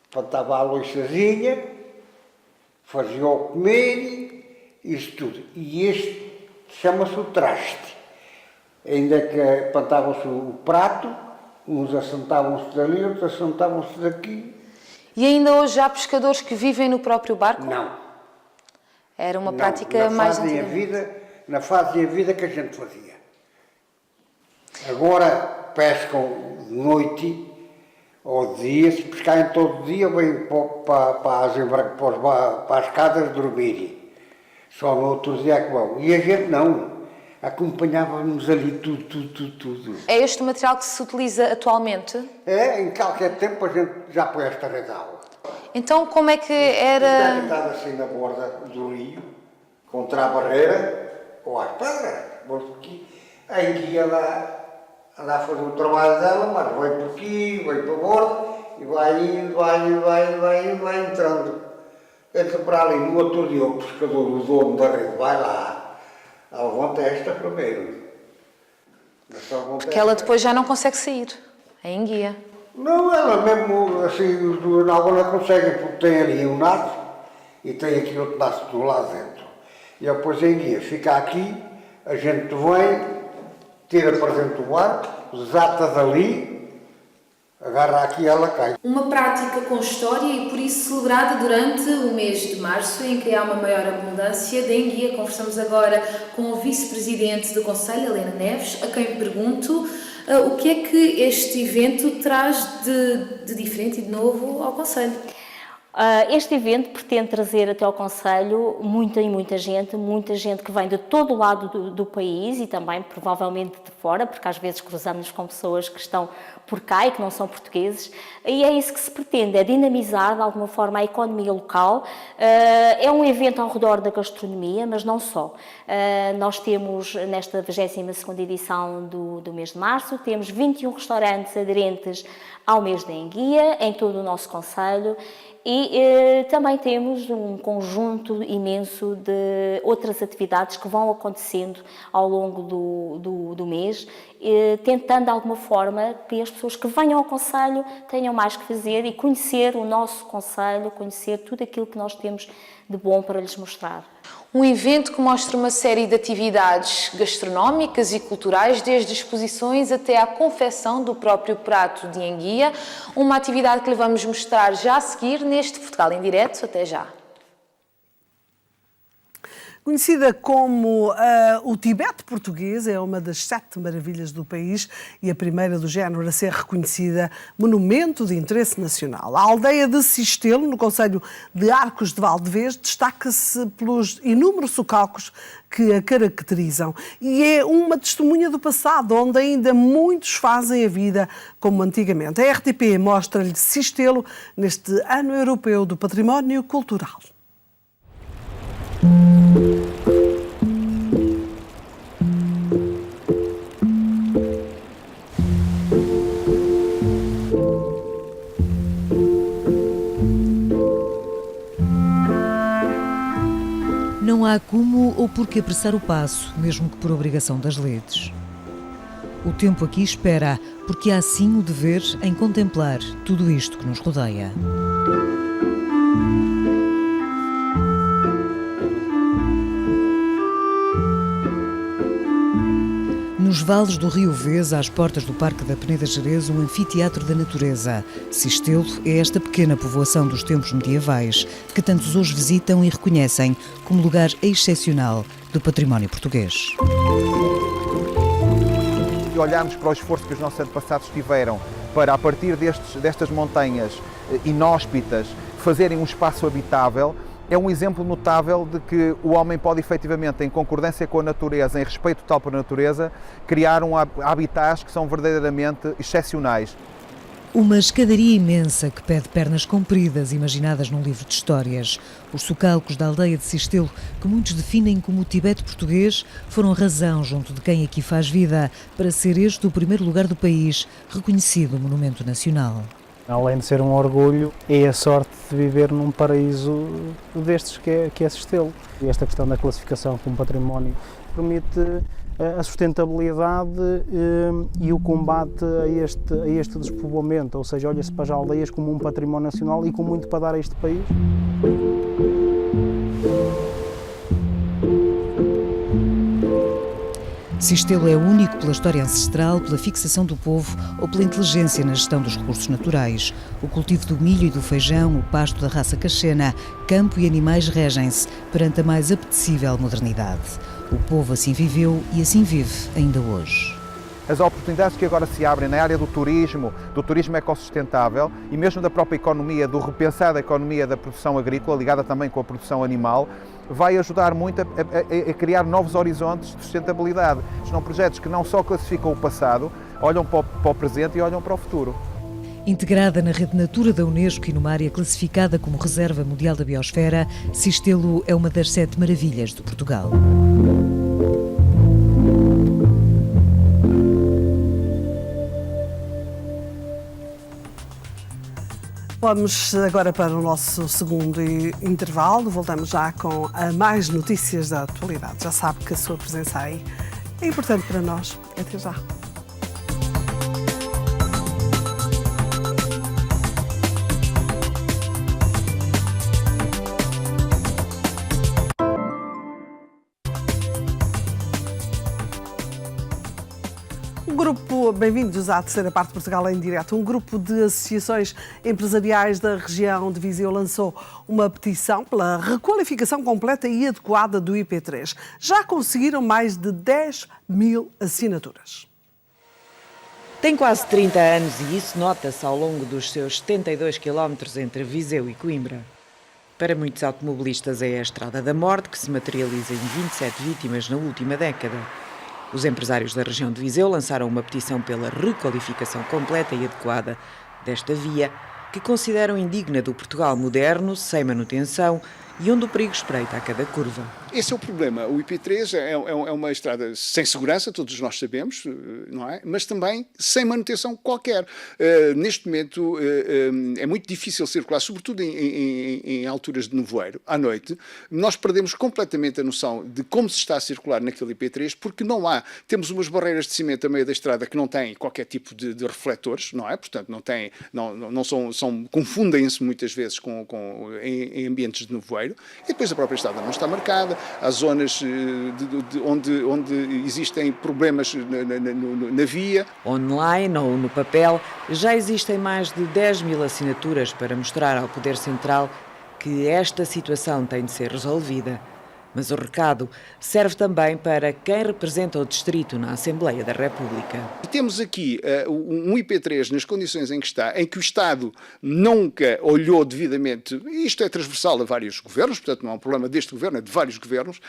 plantava a louçazinha, fazia o comer, isso tudo. E este chama-se o traste. Ainda que plantavam-se o prato, uns assentavam-se dali, outros assentavam-se daqui. E ainda hoje há pescadores que vivem no próprio barco? Não. Era uma prática mais antiga. Na fase da vida que a gente fazia. Agora pescam de noite ou de dia, se pescarem todo dia, vêm para as casas dormirem. Só no outro dia é que vão. E a gente não. Acompanhávamos ali tudo. É este o material que se utiliza atualmente? É, em qualquer tempo a gente já põe esta rede de água. Então como é que era... Está deitado assim na borda do rio, contra a barreira, ou às pedras. A enguia anda a fazer o trabalho dela, mas vai por aqui, vai para a borda, e vai entrando. Entra para ali, no outro dia o pescador, o dono da rede, vai lá. Ela levanta esta primeiro. Porque ela depois já não consegue sair, a enguia. Não, ela mesmo assim, na água não consegue, porque tem ali um nato e tem aqui outro nato do lado dentro. E depois a enguia fica aqui, a gente vem, tira para dentro do barco, desata dali, agarra aqui e ela cai. Uma prática com história e por isso celebrada durante o mês de março, em que há uma maior abundância de enguia. Conversamos agora com o vice-presidente do Conselho, Helena Neves, a quem pergunto o que é que este evento traz de diferente e de novo ao Conselho. Este evento pretende trazer até ao Conselho muita gente que vem de todo o lado do país e também provavelmente de fora, porque às vezes cruzamos com pessoas que estão por cá e que não são portugueses, e é isso que se pretende, é dinamizar de alguma forma a economia local. É um evento ao redor da gastronomia, mas não só. Nós temos, nesta 22ª edição do mês de março, temos 21 restaurantes aderentes ao mês da enguia, em todo o nosso Conselho, e também temos um conjunto imenso de outras atividades que vão acontecendo ao longo do mês, tentando de alguma forma que as pessoas que venham ao Conselho tenham mais que fazer e conhecer o nosso Conselho, conhecer tudo aquilo que nós temos de bom para lhes mostrar. Um evento que mostra uma série de atividades gastronómicas e culturais, desde exposições até à confecção do próprio prato de enguia, uma atividade que lhe vamos mostrar já a seguir neste Portugal em Direto. Até já. Conhecida como o Tibete português, é uma das 7 maravilhas do país e a primeira do género a ser reconhecida monumento de interesse nacional. A aldeia de Sistelo, no concelho de Arcos de Valdevez, destaca-se pelos inúmeros socalcos que a caracterizam e é uma testemunha do passado, onde ainda muitos fazem a vida como antigamente. A RTP mostra-lhe Sistelo neste Ano Europeu do Património Cultural. Não há como ou por que apressar o passo, mesmo que por obrigação das ledes. O tempo aqui espera, porque há sim o dever em contemplar tudo isto que nos rodeia. Nos vales do Rio Vez, às portas do Parque da Peneda Gerês, um anfiteatro da natureza. Sistelo é esta pequena povoação dos tempos medievais, que tantos hoje visitam e reconhecem como lugar excepcional do património português. E olharmos para o esforço que os nossos antepassados tiveram para, a partir destas montanhas inóspitas, fazerem um espaço habitável, é um exemplo notável de que o homem pode efetivamente, em concordância com a natureza, em respeito total pela natureza, criar habitats que são verdadeiramente excepcionais. Uma escadaria imensa que pede pernas compridas, imaginadas num livro de histórias. Os socalcos da aldeia de Sistelo, que muitos definem como o Tibete português, foram razão junto de quem aqui faz vida, para ser este o primeiro lugar do país reconhecido monumento nacional. Além de ser um orgulho, é a sorte de viver num paraíso destes que é Sistelo. E esta questão da classificação como património permite a sustentabilidade e o combate a este despovoamento, ou seja, olha-se para as aldeias como um património nacional e com muito para dar a este país. Sistelo é único pela história ancestral, pela fixação do povo ou pela inteligência na gestão dos recursos naturais. O cultivo do milho e do feijão, o pasto da raça caxena, campo e animais regem-se perante a mais apetecível modernidade. O povo assim viveu e assim vive ainda hoje. As oportunidades que agora se abrem na área do turismo ecossustentável e mesmo da própria economia, do repensar da economia da produção agrícola, ligada também com a produção animal, vai ajudar muito a criar novos horizontes de sustentabilidade. São projetos que não só classificam o passado, olham para o presente e olham para o futuro. Integrada na Rede Natura da Unesco e numa área classificada como Reserva Mundial da Biosfera, Sistelo é uma das 7 maravilhas de Portugal. Vamos agora para o nosso segundo intervalo. Voltamos já com mais notícias da atualidade. Já sabe que a sua presença aí é importante para nós. Até já. Bem-vindos à terceira parte de Portugal em Direto. Um grupo de associações empresariais da região de Viseu lançou uma petição pela requalificação completa e adequada do IP3. Já conseguiram mais de 10.000 assinaturas. Tem quase 30 anos e isso nota-se ao longo dos seus 72 quilómetros entre Viseu e Coimbra. Para muitos automobilistas é a Estrada da Morte, que se materializa em 27 vítimas na última década. Os empresários da região de Viseu lançaram uma petição pela requalificação completa e adequada desta via, que consideram indigna do Portugal moderno, sem manutenção e onde o perigo espreita a cada curva. Esse é o problema. O IP3 é uma estrada sem segurança, todos nós sabemos, não é? Mas também sem manutenção qualquer. Neste momento é muito difícil circular, sobretudo em alturas de nevoeiro, à noite. Nós perdemos completamente a noção de como se está a circular naquele IP3, porque não há. Temos umas barreiras de cimento a meio da estrada que não têm qualquer tipo de refletores, não é? Portanto, confundem-se muitas vezes em ambientes de nevoeiro. E depois a própria estrada não está marcada, há zonas onde existem problemas na via. Online ou no papel, já existem mais de 10.000 assinaturas para mostrar ao Poder Central que esta situação tem de ser resolvida. Mas o recado serve também para quem representa o distrito na Assembleia da República. Temos aqui um IP3 nas condições em que está, em que o Estado nunca olhou devidamente, e isto é transversal a vários governos, portanto não é um problema deste governo, é de vários governos,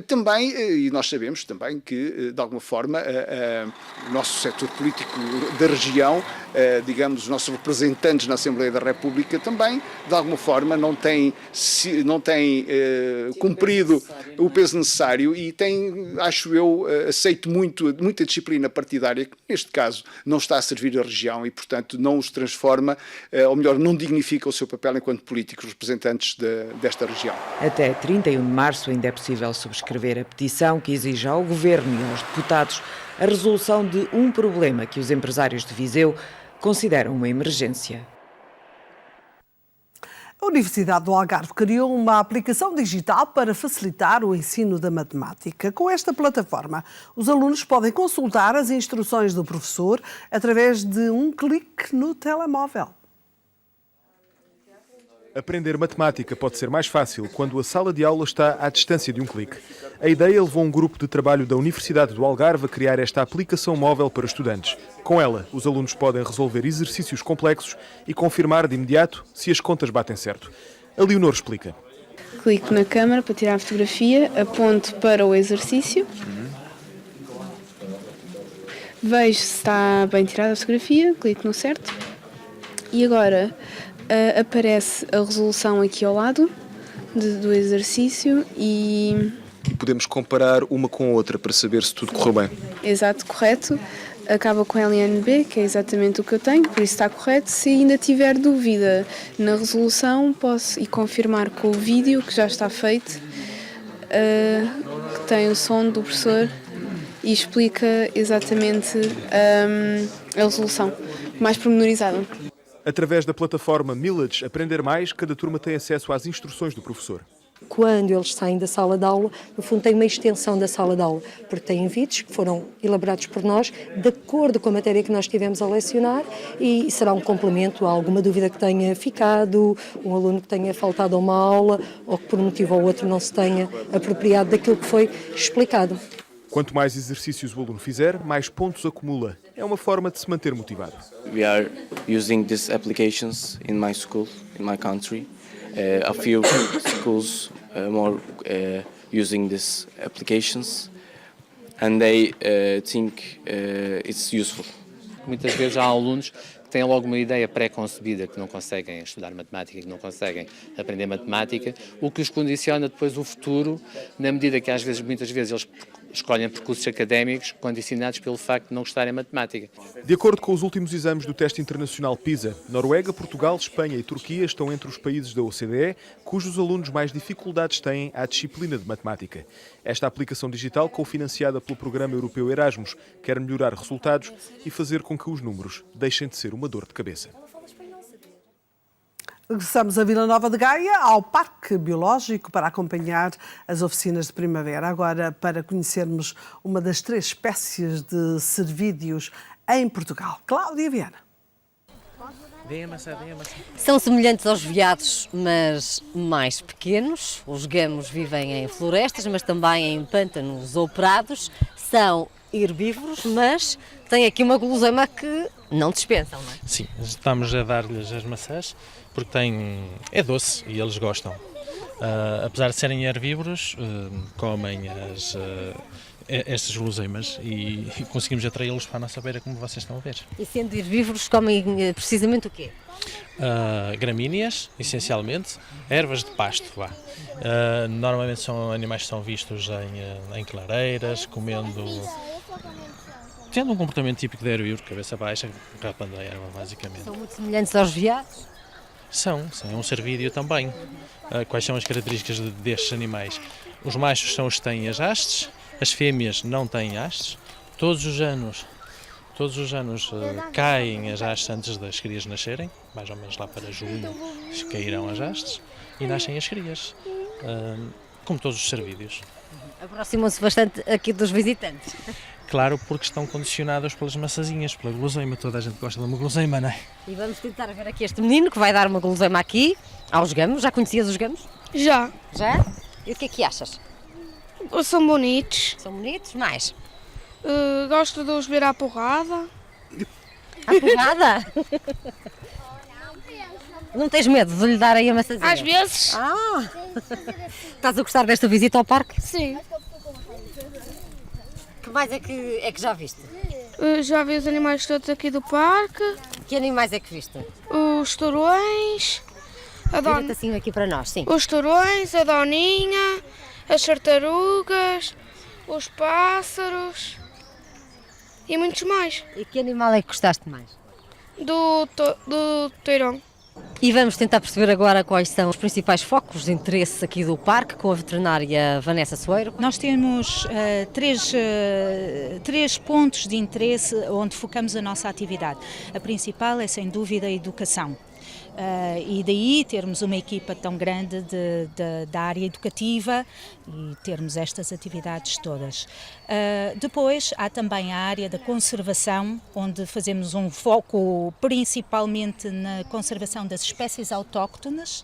também, e nós sabemos também que, de alguma forma, o nosso setor político da região, digamos, os nossos representantes na Assembleia da República também, de alguma forma, não têm cumprido o peso necessário e tem, acho eu, aceito muita disciplina partidária, que neste caso não está a servir a região e, portanto, não os transforma, ou melhor, não dignifica o seu papel enquanto políticos representantes desta região. Até 31 de março ainda é possível subscrever a petição que exige ao Governo e aos deputados a resolução de um problema que os empresários de Viseu consideram uma emergência. A Universidade do Algarve criou uma aplicação digital para facilitar o ensino da matemática. Com esta plataforma, os alunos podem consultar as instruções do professor através de um clique no telemóvel. Aprender matemática pode ser mais fácil quando a sala de aula está à distância de um clique. A ideia levou um grupo de trabalho da Universidade do Algarve a criar esta aplicação móvel para estudantes. Com ela, os alunos podem resolver exercícios complexos e confirmar de imediato se as contas batem certo. A Leonor explica. Clico na câmara para tirar a fotografia, aponto para o exercício, vejo se está bem tirada a fotografia, clico no certo e agora aparece a resolução aqui ao lado do exercício e podemos comparar uma com a outra para saber se tudo correu bem. Exato, correto. Acaba com LNB, que é exatamente o que eu tenho, por isso está correto. Se ainda tiver dúvida na resolução, posso ir confirmar com o vídeo que já está feito, que tem o som do professor e explica exatamente a resolução, mais pormenorizada. Através da plataforma Millage Aprender Mais, cada turma tem acesso às instruções do professor. Quando eles saem da sala de aula, no fundo tem uma extensão da sala de aula, porque têm vídeos que foram elaborados por nós, de acordo com a matéria que nós estivemos a lecionar, e será um complemento a alguma dúvida que tenha ficado, um aluno que tenha faltado a uma aula, ou que por um motivo ou outro não se tenha apropriado daquilo que foi explicado. Quanto mais exercícios o aluno fizer, mais pontos acumula. É uma forma de se manter motivado. We are using these applications in my school, in my country. A few schools more using these applications, and they think it's useful. Muitas vezes há alunos que têm logo uma ideia pré-concebida, que não conseguem estudar matemática, que não conseguem aprender matemática, o que os condiciona depois o futuro, na medida que muitas vezes eles escolhem percursos académicos condicionados pelo facto de não gostarem de matemática. De acordo com os últimos exames do teste internacional PISA, Noruega, Portugal, Espanha e Turquia estão entre os países da OCDE cujos alunos mais dificuldades têm à disciplina de matemática. Esta aplicação digital, cofinanciada pelo Programa Europeu Erasmus, quer melhorar resultados e fazer com que os números deixem de ser uma dor de cabeça. Regressamos a Vila Nova de Gaia, ao Parque Biológico, para acompanhar as oficinas de primavera. Agora, para conhecermos uma das 3 espécies de cervídeos em Portugal. Cláudia Viana. São semelhantes aos veados, mas mais pequenos. Os gamos vivem em florestas, mas também em pântanos ou prados. São herbívoros, mas têm aqui uma guloseima que não dispensam, não é? Sim, estamos a dar-lhes as maçãs porque é doce e eles gostam. Apesar de serem herbívoros, comem estas guloseimas e conseguimos atraí-los para a nossa beira, como vocês estão a ver. E sendo herbívoros, comem precisamente o quê? Gramíneas, essencialmente, ervas de pasto. Normalmente são animais que são vistos em clareiras, tendo um comportamento típico de herbívoro, cabeça baixa, rapando a erva, basicamente. São muito semelhantes aos veados? São, é um cervídeo também. Quais são as características destes animais? Os machos são os que têm as hastes, as fêmeas não têm hastes. Todos os anos caem as hastes antes das crias nascerem, mais ou menos lá para junho cairão as hastes e nascem as crias, como todos os cervídeos. Aproximam-se bastante aqui dos visitantes. Claro, porque estão condicionados pelas maçazinhas, pela guloseima. Toda a gente gosta de uma guloseima, não é? E vamos tentar ver aqui este menino que vai dar uma guloseima aqui aos gamos. Já conhecias os gamos? Já. Já? E o que é que achas? São bonitos. São bonitos? Mais? Gosto de os ver à porrada. À porrada? Não tens medo de lhe dar aí a maçãzinha? Às vezes. Ah! Estás a gostar desta visita ao parque? Sim. Que mais é que já viste? Já vi os animais todos aqui do parque. Que animais é que viste? Os tourões. Vira-te assim aqui para nós, sim. Os tourões, a doninha, as tartarugas, os pássaros e muitos mais. E que animal é que gostaste mais? Do tourão. E vamos tentar perceber agora quais são os principais focos de interesse aqui do parque com a veterinária Vanessa Soeiro. Nós temos três pontos de interesse onde focamos a nossa atividade. A principal é, sem dúvida, a educação. E daí termos uma equipa tão grande da área educativa e termos estas atividades todas. Depois há também a área da conservação, onde fazemos um foco principalmente na conservação das espécies autóctones,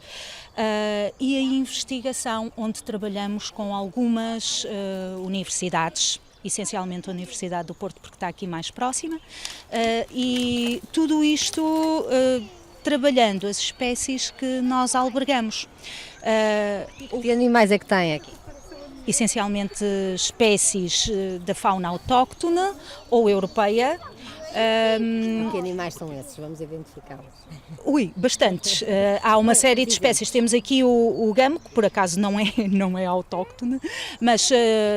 e a investigação, onde trabalhamos com algumas universidades, essencialmente a Universidade do Porto, porque está aqui mais próxima, e tudo isto trabalhando as espécies que nós albergamos. Que animais é que tem aqui? Essencialmente espécies da fauna autóctone ou europeia. Que animais são esses? Vamos identificá-los. Bastantes. Há uma série de espécies. Temos aqui o gamo, que por acaso não é autóctone, mas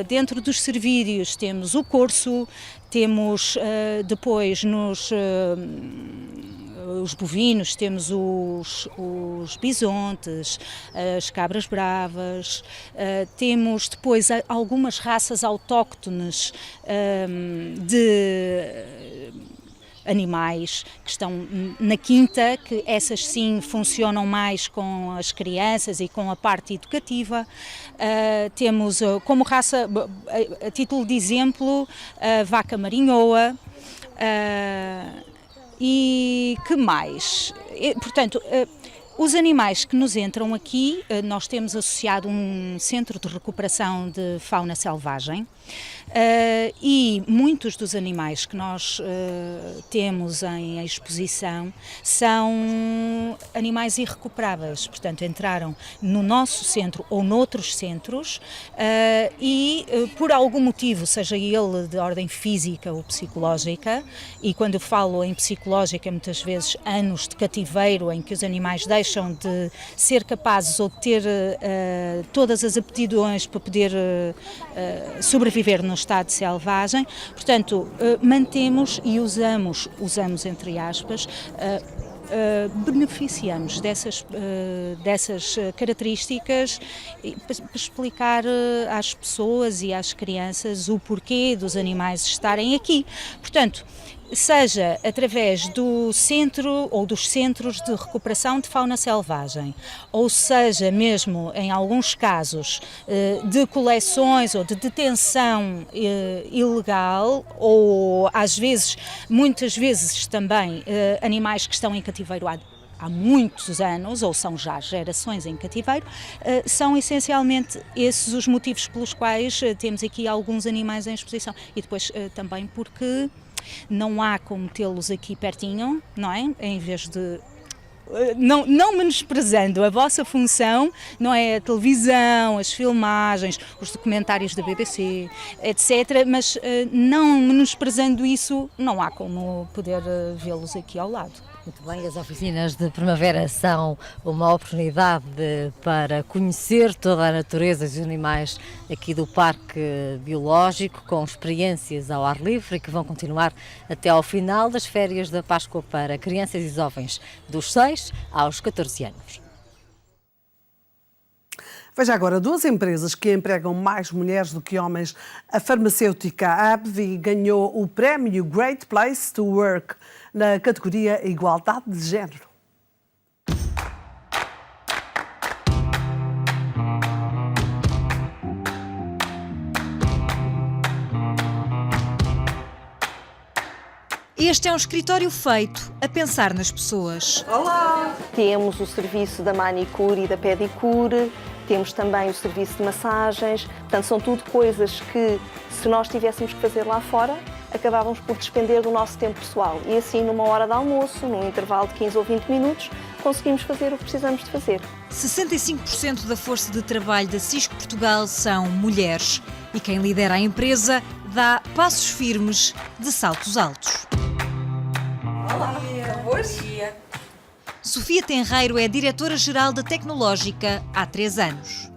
dentro dos cervídeos temos o corso, temos depois os bovinos, temos os bisontes, as cabras bravas, temos depois algumas raças autóctones de animais que estão na quinta, que essas sim funcionam mais com as crianças e com a parte educativa. Temos como raça, a título de exemplo, a vaca marinhoa. E que mais? Portanto, os animais que nos entram aqui, nós temos associado um centro de recuperação de fauna selvagem, e muitos dos animais que nós temos em exposição são animais irrecuperáveis, portanto entraram no nosso centro ou noutros centros e por algum motivo, seja ele de ordem física ou psicológica, e quando eu falo em psicológica muitas vezes anos de cativeiro em que os animais deixam de ser capazes ou de ter todas as aptidões para poder sobreviver no estado selvagem, portanto mantemos e usamos entre aspas, beneficiamos dessas características para explicar às pessoas e às crianças o porquê dos animais estarem aqui. Portanto, seja através do centro ou dos centros de recuperação de fauna selvagem, ou seja mesmo em alguns casos de coleções ou de detenção ilegal, ou às vezes, muitas vezes também animais que estão em cativeiro há muitos anos, ou são já gerações em cativeiro, são essencialmente esses os motivos pelos quais temos aqui alguns animais em exposição. E depois também porque não há como tê-los aqui pertinho, não é? Em vez de... Não menosprezando a vossa função, não é? A televisão, as filmagens, os documentários da BBC, etc. Mas não menosprezando isso, não há como poder vê-los aqui ao lado. Muito bem, as oficinas de primavera são uma oportunidade para conhecer toda a natureza e os animais aqui do Parque Biológico, com experiências ao ar livre, que vão continuar até ao final das férias da Páscoa para crianças e jovens dos 6 aos 14 anos. Veja agora, duas empresas que empregam mais mulheres do que homens. A farmacêutica AbbVie ganhou o prémio Great Place to Work na categoria Igualdade de Género. Este é um escritório feito a pensar nas pessoas. Olá! Temos o serviço da manicure e da pedicure, temos também o serviço de massagens, portanto são tudo coisas que, se nós tivéssemos que fazer lá fora, acabávamos por despender do nosso tempo pessoal. E assim, numa hora de almoço, num intervalo de 15 ou 20 minutos, conseguimos fazer o que precisamos de fazer. 65% da força de trabalho da Cisco Portugal são mulheres. E quem lidera a empresa dá passos firmes de saltos altos. Olá, bom dia. Sofia Tenreiro é diretora-geral da Tecnológica há 3 anos.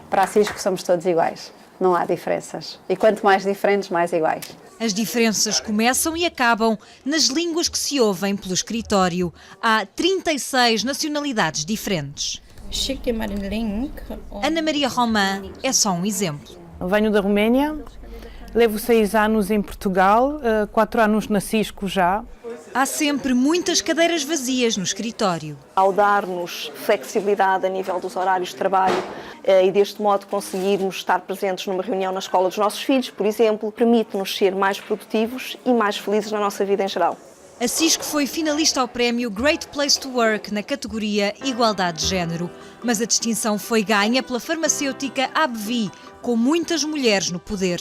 Para a Cisco somos todos iguais, não há diferenças. E quanto mais diferentes, mais iguais. As diferenças começam e acabam nas línguas que se ouvem pelo escritório. Há 36 nacionalidades diferentes. Ana Maria Román é só um exemplo. Venho da Roménia, levo 6 anos em Portugal, 4 anos na Cisco já. Há sempre muitas cadeiras vazias no escritório. Ao dar-nos flexibilidade a nível dos horários de trabalho e deste modo conseguirmos estar presentes numa reunião na escola dos nossos filhos, por exemplo, permite-nos ser mais produtivos e mais felizes na nossa vida em geral. A Cisco foi finalista ao prémio Great Place to Work na categoria Igualdade de Género, mas a distinção foi ganha pela farmacêutica AbbVie, com muitas mulheres no poder.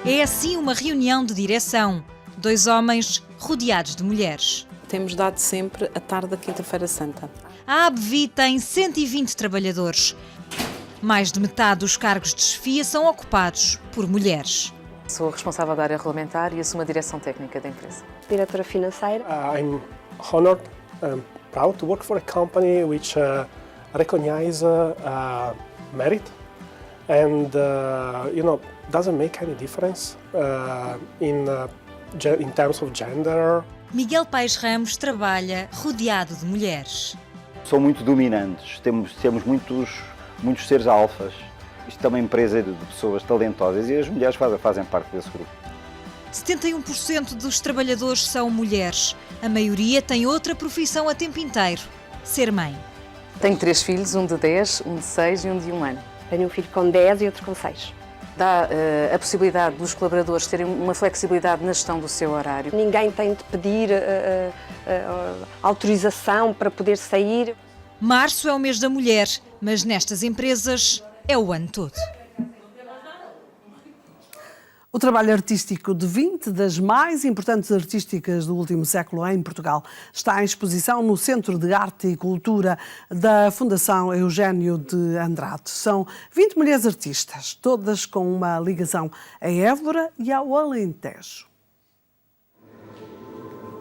É assim uma reunião de direção. 2 homens rodeados de mulheres. Temos dado sempre a tarde da Quinta-feira Santa. A AbbVie tem 120 trabalhadores. Mais de metade dos cargos de chefia são ocupados por mulheres. Sou responsável da área regulamentar e assumo a direção técnica da empresa. Diretora financeira. I'm honored and proud to work for a company which recognizes merit and doesn't make any difference in terms of gender. Miguel Paes Ramos trabalha rodeado de mulheres. São muito dominantes, temos muitos seres alfas. Isto é uma empresa de pessoas talentosas e as mulheres fazem parte desse grupo. 71% dos trabalhadores são mulheres. A maioria tem outra profissão a tempo inteiro: ser mãe. Tenho 3 filhos, um de 10, um de 6 e um de 1 ano. Tenho um filho com 10 e outro com 6. Dá a possibilidade dos colaboradores terem uma flexibilidade na gestão do seu horário. Ninguém tem de pedir autorização para poder sair. Março é o mês da mulher, mas nestas empresas é o ano todo. O trabalho artístico de 20 das mais importantes artísticas do último século em Portugal está em exposição no Centro de Arte e Cultura da Fundação Eugénio de Andrade. São 20 mulheres artistas, todas com uma ligação a Évora e ao Alentejo.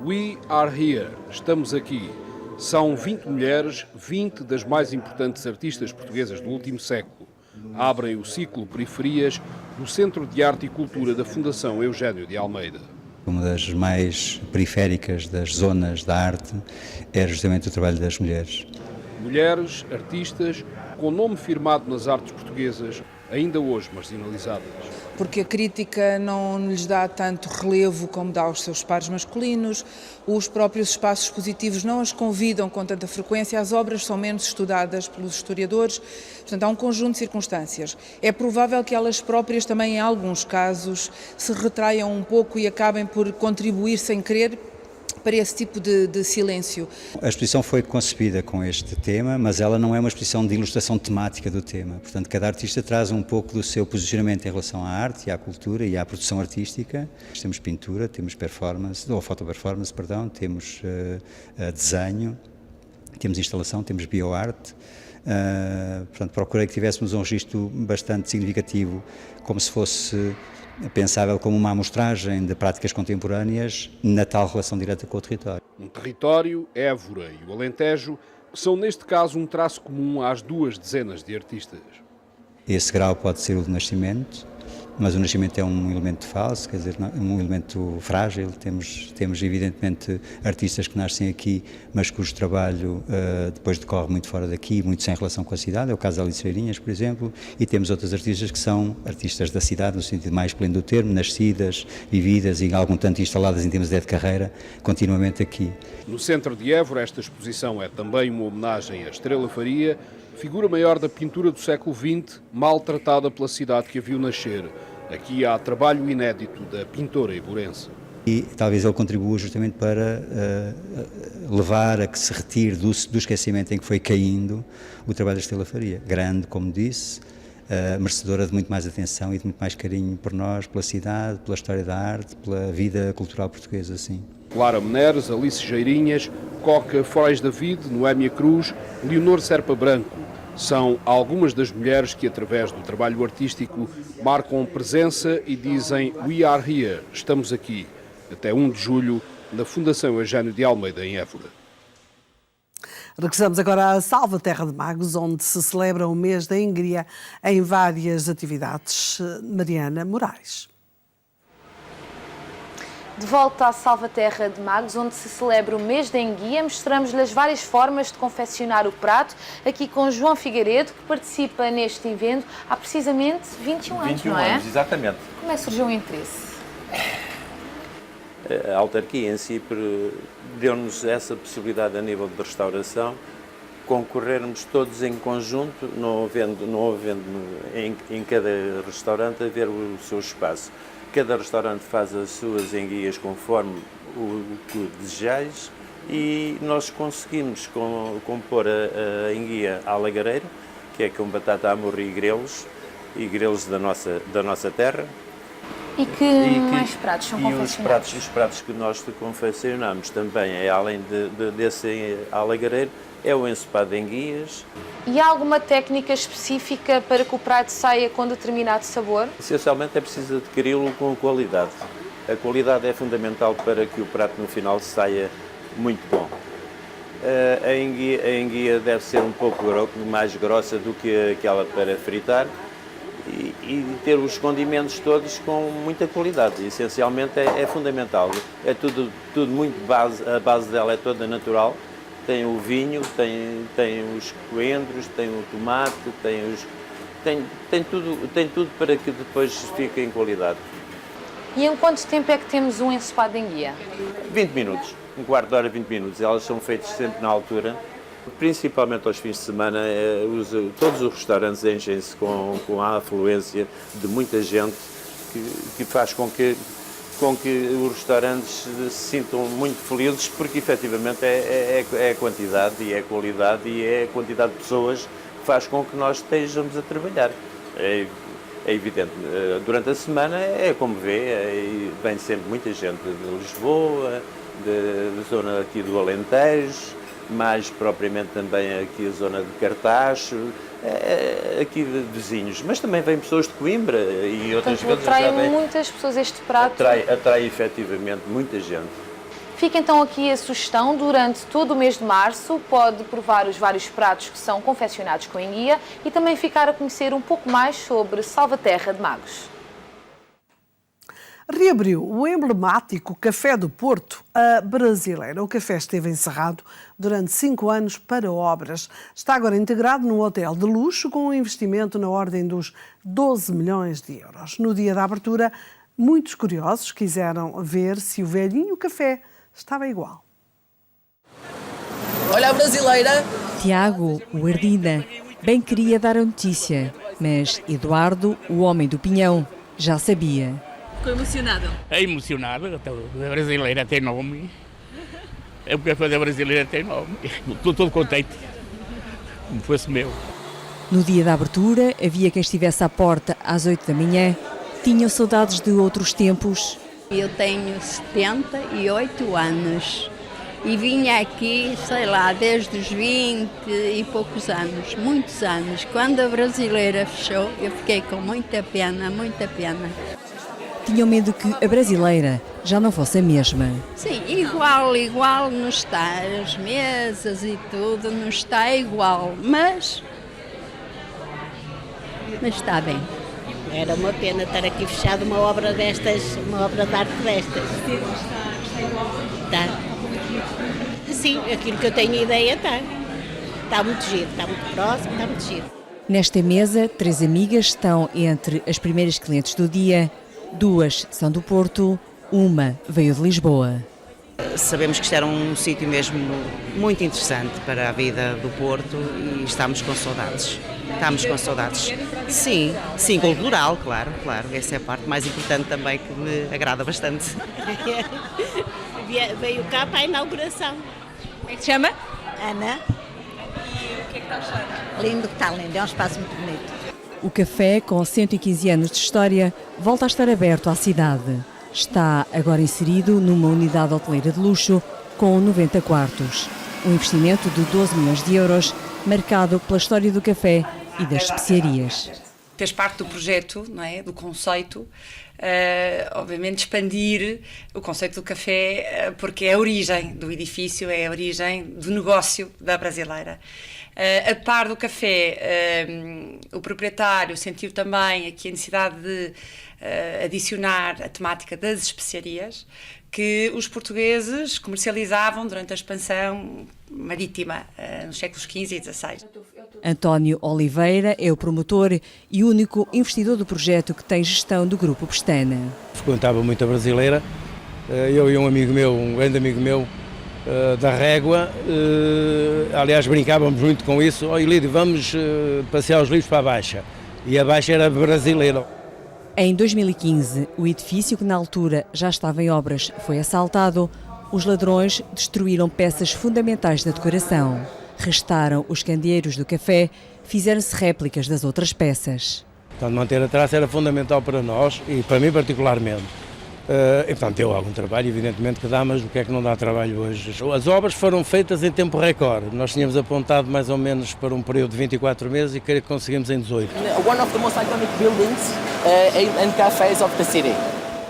We are here. Estamos aqui. São 20 mulheres, 20 das mais importantes artistas portuguesas do último século. Abrem o ciclo Periferias no Centro de Arte e Cultura da Fundação Eugénio de Almeida. Uma das mais periféricas das zonas da arte é justamente o trabalho das mulheres. Mulheres, artistas, com nome firmado nas artes portuguesas, ainda hoje marginalizadas. Porque a crítica não lhes dá tanto relevo como dá aos seus pares masculinos, os próprios espaços expositivos não as convidam com tanta frequência, as obras são menos estudadas pelos historiadores, portanto há um conjunto de circunstâncias. É provável que elas próprias também, em alguns casos, se retraiam um pouco e acabem por contribuir sem querer para esse tipo de silêncio. A exposição foi concebida com este tema, mas ela não é uma exposição de ilustração temática do tema. Portanto, cada artista traz um pouco do seu posicionamento em relação à arte, à cultura e à produção artística. Temos pintura, temos performance, ou fotoperformance, perdão, temos desenho, temos instalação, temos bioarte. Portanto, procurei que tivéssemos um registro bastante significativo, como se fosse pensável como uma amostragem de práticas contemporâneas na tal relação direta com o território. Um território, Évora e o Alentejo, são neste caso um traço comum às 2 dezenas de artistas. Esse grau pode ser o de nascimento, mas o nascimento é um elemento falso, quer dizer, um elemento frágil. Temos evidentemente artistas que nascem aqui, mas cujo trabalho depois decorre muito fora daqui, muito sem relação com a cidade. É o caso da Alice Freirinhas, por exemplo, e temos outros artistas que são artistas da cidade, no sentido mais pleno do termo, nascidas, vividas e algum tanto instaladas em termos de carreira, continuamente aqui. No centro de Évora, esta exposição é também uma homenagem à Estrela Faria, figura maior da pintura do século XX, maltratada pela cidade que a viu nascer. Aqui há trabalho inédito da pintora iborense. E talvez ele contribua justamente para levar a que se retire do esquecimento em que foi caindo o trabalho da Estela Faria. Grande, como disse, merecedora de muito mais atenção e de muito mais carinho por nós, pela cidade, pela história da arte, pela vida cultural portuguesa, assim. Clara Meneres, Alice Geirinhas, Coca Forais David, Noémia Cruz, Leonor Serpa Branco. São algumas das mulheres que, através do trabalho artístico, marcam presença e dizem "We are here", estamos aqui, até 1 de julho, na Fundação Eugênio de Almeida, em Évora. Regressamos agora à Salvaterra de Magos, onde se celebra o mês da Enguia em várias atividades. Mariana Moraes. De volta à Salvaterra de Magos, onde se celebra o mês da Enguia, mostramos-lhe as várias formas de confeccionar o prato, aqui com João Figueiredo, que participa neste evento há precisamente 21 anos, não é? 21 anos, exatamente. Como é que surgiu o interesse? A autarquia em si deu-nos essa possibilidade a nível de restauração, concorrermos todos em conjunto, não havendo em cada restaurante haver o seu espaço. Cada restaurante faz as suas enguias conforme o que desejais e nós conseguimos compor a enguia à lagareira, que é com batata à morra e grelos da nossa terra. E que mais pratos são confeccionados? Os pratos que nós confeccionamos também, além desse à lagareira, é o ensopado de enguias. E há alguma técnica específica para que o prato saia com determinado sabor? Essencialmente é preciso adquiri-lo com qualidade. A qualidade é fundamental para que o prato no final saia muito bom. A enguia deve ser um pouco mais grossa do que aquela para fritar e ter os condimentos todos com muita qualidade. Essencialmente é fundamental. É tudo muito a base dela é toda natural. Tem o vinho, tem os coentros, tem o tomate, tem tudo para que depois fique em qualidade. E em quanto tempo é que temos um ensopado de enguia? 20 minutos, um quarto de hora, 20 minutos. Elas são feitas sempre na altura, principalmente aos fins de semana. Todos os restaurantes enchem-se com a afluência de muita gente que faz com que os restaurantes se sintam muito felizes, porque efetivamente é a quantidade e é a qualidade e é a quantidade de pessoas que faz com que nós estejamos a trabalhar. É evidente, durante a semana é como vê, vem sempre muita gente de Lisboa, da zona aqui do Alentejo, mais propriamente também aqui a zona de Cartaxo, aqui de vizinhos, mas também vêm pessoas de Coimbra e outras vezes atrai muitas pessoas este prato. Atrai efetivamente muita gente. Fica então aqui a sugestão, durante todo o mês de março pode provar os vários pratos que são confeccionados com enguia e também ficar a conhecer um pouco mais sobre Salvaterra de Magos. Reabriu o emblemático Café do Porto, a Brasileira. O café esteve encerrado durante 5 anos para obras. Está agora integrado num hotel de luxo com um investimento na ordem dos 12 milhões de euros. No dia da abertura, muitos curiosos quiseram ver se o velhinho café estava igual. Olha a Brasileira! Tiago, o Ardina, bem queria dar a notícia, mas Eduardo, o homem do Pinhão, já sabia. Ficou emocionado? É emocionado, a Brasileira tem nome. O café da Brasileira tem nome. Estou todo contente, como fosse meu. No dia da abertura, havia quem estivesse à porta às 8 da manhã. Tinham saudades de outros tempos. Eu tenho 78 anos e vinha aqui, sei lá, desde os 20 e poucos anos, muitos anos. Quando a Brasileira fechou, eu fiquei com muita pena, muita pena. Tinham medo que a Brasileira já não fosse a mesma. Sim, igual não está, as mesas e tudo não está igual, mas está bem. Era uma pena estar aqui fechado uma obra destas, uma obra de arte destas. Está igual? Está. Sim, aquilo que eu tenho ideia está. Está muito giro, está muito próximo, está muito giro. Nesta mesa, 3 amigas estão entre as primeiras clientes do dia. 2 são do Porto, uma veio de Lisboa. Sabemos que isto era um sítio mesmo muito interessante para a vida do Porto e estamos com saudades. Estamos com saudades. Sim, sim, cultural, claro. Essa é a parte mais importante também que me agrada bastante. Veio cá para a inauguração. Como é que se chama? Ana. E o que é que está a achar? Lindo, está lindo, é um espaço muito bonito. O café, com 115 anos de história, volta a estar aberto à cidade. Está agora inserido numa unidade hoteleira de luxo com 90 quartos. Um investimento de 12 milhões de euros, marcado pela história do café e das especiarias. Fez parte do projeto, não é? Do conceito, obviamente expandir o conceito do café, porque é a origem do edifício, é a origem do negócio da brasileira. A par do café, o proprietário sentiu também aqui a necessidade de adicionar a temática das especiarias que os portugueses comercializavam durante a expansão marítima nos séculos XV e XVI. António Oliveira é o promotor e único investidor do projeto que tem gestão do Grupo Pestana. Frequentava muito a brasileira, eu e um amigo meu, um grande amigo meu, da Régua, aliás brincávamos muito com isso, Lídio, vamos passear os livros para a Baixa, e a Baixa era brasileira. Em 2015, o edifício que na altura já estava em obras foi assaltado. Os ladrões destruíram peças fundamentais da decoração. Restaram os candeeiros do café, fizeram-se réplicas das outras peças. Portanto, manter a traça era fundamental para nós e para mim particularmente. E, portanto, deu algum trabalho, evidentemente que dá, mas o que é que não dá trabalho hoje? As obras foram feitas em tempo recorde. Nós tínhamos apontado mais ou menos para um período de 24 meses e creio que conseguimos em 18. One of the most iconic buildings and cafés of the city.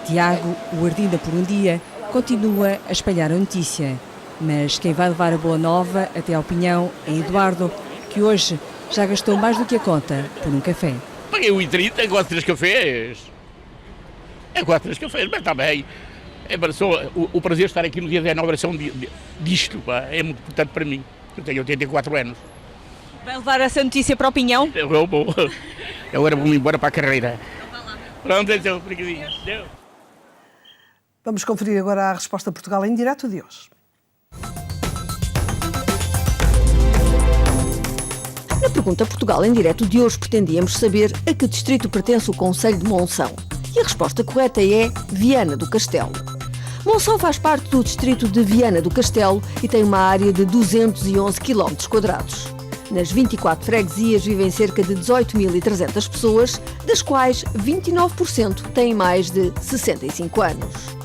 Tiago, o Ardida por um dia, continua a espalhar a notícia. Mas quem vai levar a boa nova até ao Pinhão é Eduardo, que hoje já gastou mais do que a conta por um café. Paguei 1,30, agora 3 cafés. Agora 3 cafés, mas está bem. O prazer de estar aqui no dia da inauguração disto, pá, é muito importante para mim. Eu tenho 84 anos. Vai levar essa notícia para o Pinhão? Eu vou. Agora vou-me embora para a carreira. Pronto, então, obrigadinho. Vamos conferir agora a resposta a Portugal em direto de hoje. Na pergunta Portugal em direto de hoje pretendíamos saber a que distrito pertence o concelho de Monção. E a resposta correta é Viana do Castelo. Monção faz parte do distrito de Viana do Castelo e tem uma área de 211 km². Nas 24 freguesias vivem cerca de 18.300 pessoas, das quais 29% têm mais de 65 anos.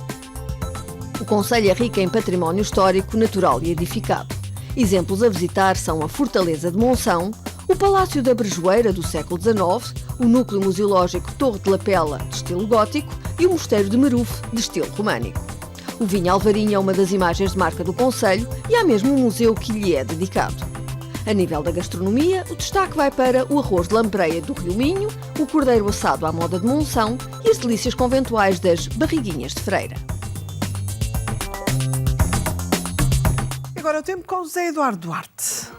O concelho é rico em património histórico, natural e edificado. Exemplos a visitar são a Fortaleza de Monção, o Palácio da Brejoeira do século XIX, o Núcleo Museológico Torre de Lapela, de estilo gótico, e o Mosteiro de Marufe, de estilo românico. O vinho Alvarinho é uma das imagens de marca do concelho e há mesmo um museu que lhe é dedicado. A nível da gastronomia, o destaque vai para o arroz de lampreia do Rio Minho, o cordeiro assado à moda de Monção e as delícias conventuais das barriguinhas de Freira. Agora o tempo com o José Eduardo Duarte.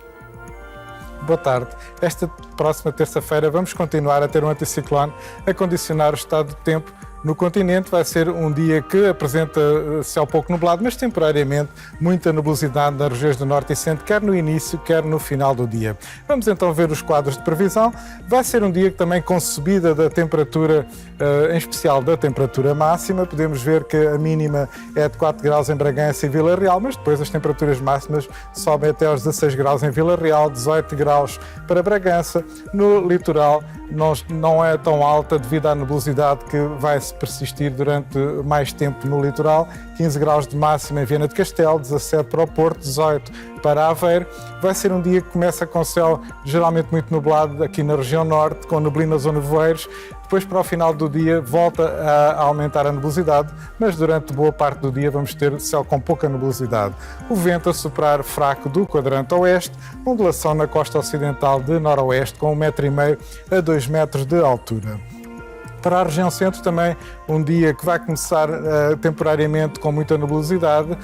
Boa tarde. Esta próxima terça-feira vamos continuar a ter um anticiclone a condicionar o estado do tempo. No continente vai ser um dia que apresenta céu pouco nublado, mas temporariamente muita nebulosidade nas regiões do norte e centro, quer no início, quer no final do dia. Vamos então ver os quadros de previsão. Vai ser um dia que também com subida da temperatura, em especial da temperatura máxima. Podemos ver que a mínima é de 4 graus em Bragança e Vila Real, mas depois as temperaturas máximas sobem até aos 16 graus em Vila Real, 18 graus para Bragança. No litoral não é tão alta devido à nebulosidade que vai se persistir durante mais tempo no litoral. 15 graus de máxima em Viana do Castelo, 17 para o Porto, 18 para Aveiro. Vai ser um dia que começa com céu geralmente muito nublado aqui na região norte, com neblinas ou nevoeiros. Depois, para o final do dia, volta a aumentar a nebulosidade, mas durante boa parte do dia vamos ter céu com pouca nebulosidade. O vento a soprar fraco do quadrante oeste, ondulação na costa ocidental de noroeste com 1,5 m a 2 metros de altura. Para a região centro também um dia que vai começar temporariamente com muita nebulosidade,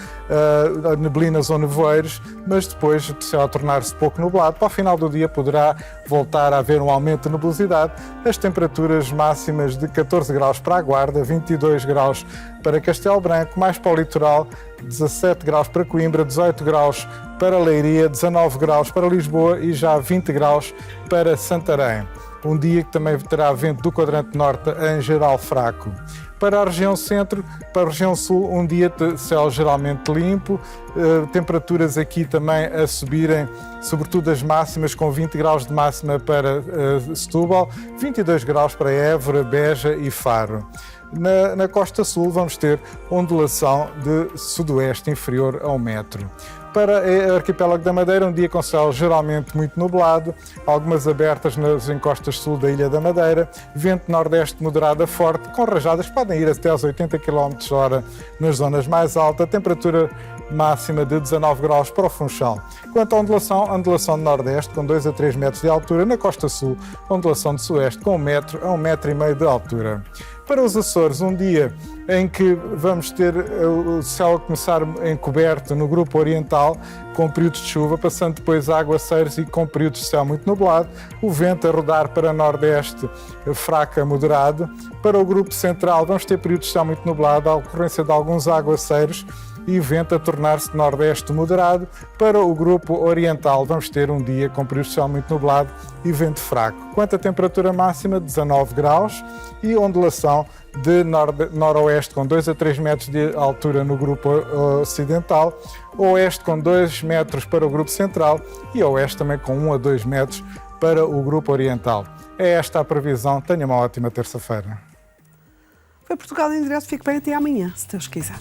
neblinas ou nevoeiros, mas depois o céu a tornar-se pouco nublado. Para o final do dia poderá voltar a haver um aumento de nebulosidade. As temperaturas máximas de 14 graus para a Guarda, 22 graus para Castelo Branco, mais para o litoral, 17 graus para Coimbra, 18 graus para Leiria, 19 graus para Lisboa e já 20 graus para Santarém. Um dia que também terá vento do quadrante norte em geral fraco. Para a região centro, para a região sul, um dia de céu geralmente limpo, temperaturas aqui também a subirem, sobretudo as máximas, com 20 graus de máxima para Setúbal, 22 graus para Évora, Beja e Faro. Na costa sul vamos ter ondulação de sudoeste inferior a 1 metro. Para o arquipélago da Madeira, um dia com céu geralmente muito nublado, algumas abertas nas encostas sul da Ilha da Madeira, vento nordeste moderado a forte, com rajadas que podem ir até aos 80 km/h nas zonas mais altas, temperatura máxima de 19 graus para o Funchal. Quanto à ondulação de nordeste com 2 a 3 metros de altura, na costa sul, ondulação de sueste com 1 metro a 1,5 metro de altura. Para os Açores, um dia em que vamos ter o céu a começar encoberto no grupo oriental, com períodos de chuva, passando depois a aguaceiros e com períodos de céu muito nublado, o vento a rodar para nordeste fraco a moderado. Para o grupo central vamos ter períodos de céu muito nublado, a ocorrência de alguns aguaceiros e vento a tornar-se de nordeste moderado. Para o grupo oriental vamos ter um dia com períodos de céu muito nublado e vento fraco. Quanto à temperatura máxima, 19 graus e ondulação de noroeste com 2 a 3 metros de altura no grupo ocidental, oeste com 2 metros para o grupo central e oeste também com 1 a 2 metros para o grupo oriental. É esta a previsão. Tenha uma ótima terça-feira. Foi Portugal em Direto. Fique bem até amanhã, se Deus quiser.